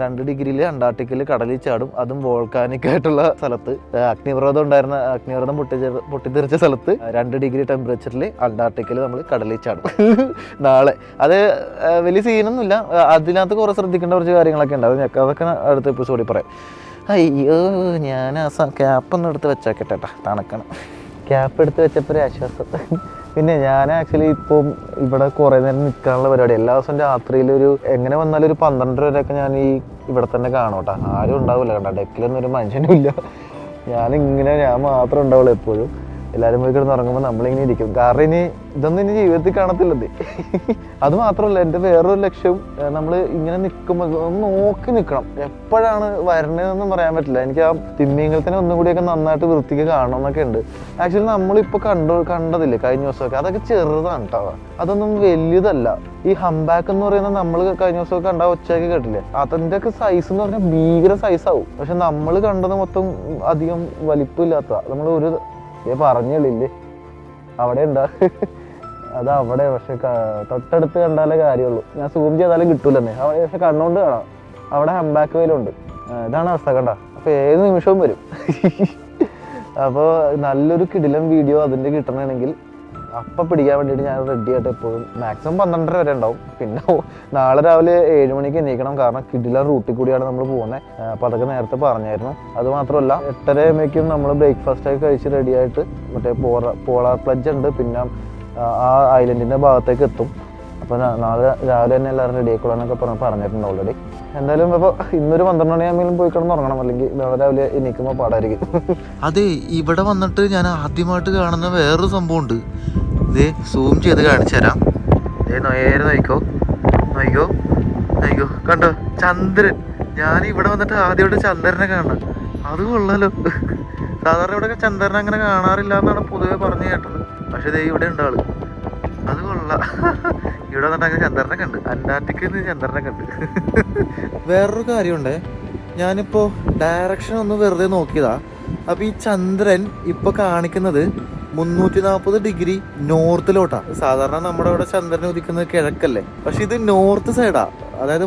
2 ഡിഗ്രിയിൽ അന്റാർട്ടിക്കയിൽ കടലിൽ ചാടും, അതും വോൾക്കാനിക് ആയിട്ടുള്ള സ്ഥലത്ത്. അഗ്നിപർവ്വതം പൊട്ടിത്തെറിച്ച സ്ഥലത്ത് 2 ഡിഗ്രി ടെമ്പറേച്ചറിൽ അന്റാർട്ടിക്കയിൽ നമ്മൾ കടലിൽ ചാടും നാളെ. അത് വലിയ സീനൊന്നുമില്ല, അതിനകത്ത് കുറേ ശ്രദ്ധിക്കേണ്ട കുറച്ച് കാര്യങ്ങളൊക്കെ ഉണ്ട്. അതൊക്കെ അടുത്ത എപ്പിസോഡിൽ പറയാം. അയ്യോ, ഞാൻ ആ ക്യാപ്പൊന്നും എടുത്ത് വെച്ചേക്കട്ടെ, തണുക്കണം. ക്യാപ്പ് എടുത്ത് വെച്ചപ്പോൾ ഒരു ആശ്വാസം. പിന്നെ ഞാൻ ആക്ച്വലി ഇപ്പം ഇവിടെ കുറേ നേരം നിൽക്കാനുള്ള പരിപാടി. എല്ലാ ദിവസവും രാത്രിയിലൊരു എങ്ങനെ വന്നാലും ഒരു 12 വരെയൊക്കെ ഞാൻ ഇവിടെ തന്നെ കാണും കേട്ടോ. ആരും ഉണ്ടാവില്ല കേട്ടോ, ഡെക്കിലൊന്നും ഒരു മനുഷ്യനും ഇല്ല. ഞാൻ മാത്രമേ ഉണ്ടാവുള്ളൂ എപ്പോഴും. എല്ലാവരും പോയി കിടന്ന് ഉറങ്ങുമ്പോൾ നമ്മളിങ്ങനെ ഇരിക്കും. കാരണം ഇതൊന്നും ഇനി ജീവിതത്തിൽ കാണത്തില്ലത്. അത് മാത്രമല്ല, എൻ്റെ വേറൊരു ലക്ഷ്യം, നമ്മൾ ഇങ്ങനെ നിൽക്കുമ്പോൾ ഒന്ന് നോക്കി നിൽക്കണം, എപ്പോഴാണ് വരണതെന്നും പറയാൻ പറ്റില്ല. എനിക്ക് ആ തിമ്മിങ്കലത്തിനെ ഒന്നും കൂടിയൊക്കെ നന്നായിട്ട് വൃത്തിക്ക് കാണണം എന്നൊക്കെ ഉണ്ട്. ആക്ച്വലി നമ്മളിപ്പോൾ കണ്ടതില്ലേ കഴിഞ്ഞ ദിവസമൊക്കെ, അതൊക്കെ ചെറുതാണ് കേട്ടോ, അതൊന്നും വലിയതല്ല. ഈ ഹംബാക്ക് എന്ന് പറയുന്നത് നമ്മൾ കഴിഞ്ഞ ദിവസമൊക്കെ കണ്ട ഒച്ചയൊക്കെ കേട്ടില്ലേ, അതിൻ്റെ ഒക്കെ സൈസ് എന്ന് പറഞ്ഞാൽ ഭീകര സൈസാവും. പക്ഷെ നമ്മൾ കണ്ടത് മൊത്തം അധികം വലിപ്പമില്ലാത്ത, നമ്മൾ ഒരു പറഞ്ഞില്ലേ അവിടെ ഉണ്ടാ, അത് അവിടെ. പക്ഷെ തൊട്ടടുത്ത് കണ്ടാലേ കാര്യമുള്ളൂ, ഞാൻ സൂം ചെയ്താലും കിട്ടൂലെന്നേ. പക്ഷെ കണ്ണുകൊണ്ട് കാണാം, അവിടെ ഹംബാക്ക് വെയിലുണ്ട്. ഇതാണ് അവസ്ഥ കണ്ട. അപ്പോൾ ഏത് നിമിഷവും വരും. അപ്പോൾ നല്ലൊരു കിടിലം വീഡിയോ അതിൻ്റെ കിട്ടണമെങ്കിൽ അപ്പം പിടിക്കാൻ വേണ്ടിയിട്ട് ഞാൻ റെഡി ആയിട്ട് എപ്പോഴും മാക്സിമം 12:30 വരെ ഉണ്ടാവും. പിന്നെ നാളെ രാവിലെ 7 മണിക്ക് എണീക്കണം, കാരണം കിടിലം റൂട്ടിൽ കൂടിയാണ് നമ്മൾ പോകുന്നത്. അപ്പോൾ അതൊക്കെ നേരത്തെ പറഞ്ഞായിരുന്നു. അതുമാത്രമല്ല 8:30 ആകുമ്പോഴേക്കും നമ്മൾ ബ്രേക്ക്ഫാസ്റ്റൊക്കെ കഴിച്ച് റെഡി ആയിട്ട് മറ്റേ പോളാർ പ്ലഡ്ജ് ഉണ്ട്, പിന്നെ ആ ഐലൻഡിൻ്റെ ഭാഗത്തേക്ക് എത്തും. അപ്പോൾ നാളെ രാവിലെ തന്നെ എല്ലാവരും റെഡി ആയിക്കോളാന്നൊക്കെ പറഞ്ഞിട്ടുണ്ട് ഓൾറെഡി. എന്തായാലും അപ്പോൾ ഇന്നൊരു 12 മണിയാകുമ്പോഴും പോയി കിടന്ന് ഉറങ്ങണം, അല്ലെങ്കിൽ നാളെ രാവിലെ എണീക്കുമ്പോൾ പാടായിരിക്കും. അതെ, ഇവിടെ വന്നിട്ട് ഞാൻ ആദ്യമായിട്ട് കാണുന്ന വേറൊരു സംഭവമുണ്ട്. ഇത് സൂം ചെയ്ത് കാണിച്ചു തരാം. നേരെ നോക്കോ കണ്ടോ, ചന്ദ്രൻ. ഞാൻ ഇവിടെ വന്നിട്ട് ആദ്യമായിട്ട് ചന്ദ്രനെ കാണണം. അത് കൊള്ളാലോ. സാധാരണ ഇവിടെ ചന്ദ്രനെ അങ്ങനെ കാണാറില്ല എന്നാണ് പൊതുവെ പറഞ്ഞു കേട്ടത്. പക്ഷെ ദേ ഇവിടെ ഉണ്ട് ആള്, അത് കൊള്ളാം. ഇവിടെ വന്നിട്ട് അങ്ങനെ ചന്ദ്രനെ കണ്ട്, അന്റാർട്ടിക്കയിൽ നിന്ന് ചന്ദ്രനെ കണ്ട്. വേറൊരു കാര്യമുണ്ടേ, ഞാനിപ്പോൾ ഡയറക്ഷൻ ഒന്ന് വെറുതെ നോക്കിയതാ. അപ്പോൾ ഈ ചന്ദ്രൻ ഇപ്പോൾ കാണിക്കുന്നത് 340 ഡിഗ്രി നോർത്തിലോട്ടാണ്. സാധാരണ നമ്മുടെ ഇവിടെ ചന്ദ്രൻ ഉദിക്കുന്നത് കിഴക്കല്ലേ, പക്ഷെ ഇത് നോർത്ത് സൈഡാ, അതായത്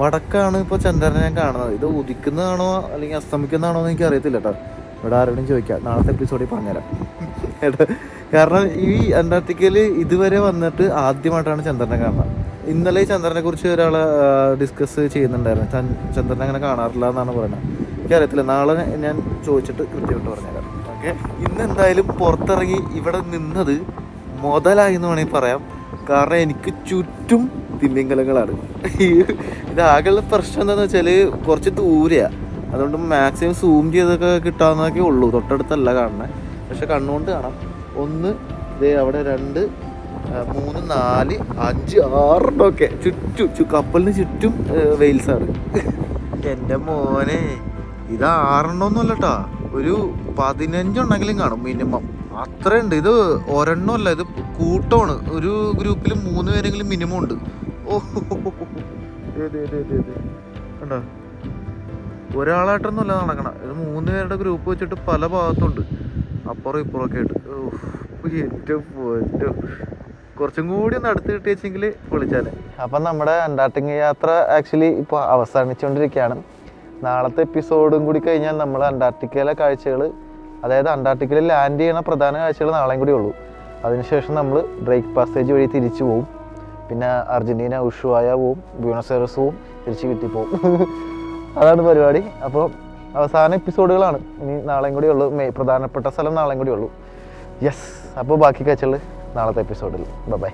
വടക്കാണ് ഇപ്പോൾ ചന്ദ്രനെ ഞാൻ കാണുന്നത്. ഇത് ഉദിക്കുന്നതാണോ അല്ലെങ്കിൽ അസ്തമിക്കുന്നതാണോ എന്ന് എനിക്ക് അറിയത്തില്ല കേട്ടോ. ഇവിടെ ആരോടും ചോദിക്കാം, നാളത്തെ എപ്പിസോഡിൽ പറഞ്ഞുതരാം. കാരണം ഈ അന്റാർട്ടിക്കയിൽ ഇതുവരെ വന്നിട്ട് ആദ്യമായിട്ടാണ് ചന്ദ്രനെ കാണുന്നത്. ഇന്നലെ ചന്ദ്രനെ കുറിച്ച് ഒരാൾ ഡിസ്കസ് ചെയ്യുന്നുണ്ടായിരുന്നു. ചന്ദ്രനെ അങ്ങനെ കാണാറില്ല എന്നാണ് പറയുന്നത്. എനിക്കറിയത്തില്ല, നാളെ ഞാൻ ചോദിച്ചിട്ട് കൃത്യമായിട്ട് പറഞ്ഞുതരാം. ഓക്കെ, ഇന്ന് എന്തായാലും പുറത്തിറങ്ങി ഇവിടെ നിന്നത് മുതലായി എന്ന് വേണമെങ്കിൽ പറയാം. കാരണം എനിക്ക് ചുറ്റും തിമിംഗലങ്ങളാണ്. ഇതാകെയുള്ള പ്രശ്നം എന്താണെന്ന് വെച്ചാൽ കുറച്ച് ദൂരെയാണ്, അതുകൊണ്ട് മാക്സിമം സൂം ചെയ്തൊക്കെ കിട്ടാവുന്നതൊക്കെ ഉള്ളൂ. തൊട്ടടുത്തല്ല കാണുന്നത്, പക്ഷെ കണ്ണുകൊണ്ട് കാണാം. 1 ഇതേ അവിടെ, 2, 3, 4, 5, 6 ഒക്കെ ചുറ്റും കപ്പലിന് ചുറ്റും വെയിൽസാണ്. എൻ്റെ മോനെ, ഇത് 6 അല്ലട്ടാ, ഒരു 15 ഉണ്ടെങ്കിലും കാണും മിനിമം. അത്രയുണ്ട്. ഇത് ഒരെണ്ണമല്ല, ഇത് കൂട്ടമാണ്. ഒരു ഗ്രൂപ്പിൽ 3 പേരെങ്കിലും മിനിമം ഉണ്ട്. ഓ കണ്ടോ, ഒരാളായിട്ടൊന്നുമല്ല നടക്കണം. ഇത് 3 പേരുടെ ഗ്രൂപ്പ് വെച്ചിട്ട് പല ഭാഗത്തുണ്ട്, അപ്പുറം ഇപ്പുറമൊക്കെ ആയിട്ട്. ഏറ്റവും പോറ്റോ, കുറച്ചും കൂടി ഒന്ന് അടുത്ത് കിട്ടിയെങ്കിൽ പൊളിച്ചാലേ. അപ്പം നമ്മുടെ അന്റാർട്ടിക് യാത്ര ആക്ച്വലി ഇപ്പോൾ അവസാനിച്ചുകൊണ്ടിരിക്കുകയാണ്. നാളത്തെ എപ്പിസോഡും കൂടി കഴിഞ്ഞാൽ നമ്മൾ അന്റാർട്ടിക്കയിലെ കാഴ്ചകൾ, അതായത് അന്റാർട്ടിക്കയിൽ ലാൻഡ് ചെയ്യുന്ന പ്രധാന കാഴ്ചകൾ നാളെയും കൂടി ഉള്ളൂ. അതിനുശേഷം നമ്മൾ ഡ്രേക്ക് പാസേജ് വഴി തിരിച്ചു പോവും. പിന്നെ അർജൻറ്റീന ഉഷുവായ പോവും, ബ്യൂണസ് എയർസ് പോവും, തിരിച്ച് കിട്ടിപ്പോവും. അതാണ് പരിപാടി. അപ്പോൾ അവസാന എപ്പിസോഡുകളാണ് ഇനി നാളെയും കൂടി ഉള്ളൂ. പ്രധാനപ്പെട്ട സ്ഥലം നാളെയും കൂടി ഉള്ളൂ. യെസ്, അപ്പോൾ ബാക്കി കാഴ്ചകൾ നാളത്തെ എപ്പിസോഡിൽ. ബൈ.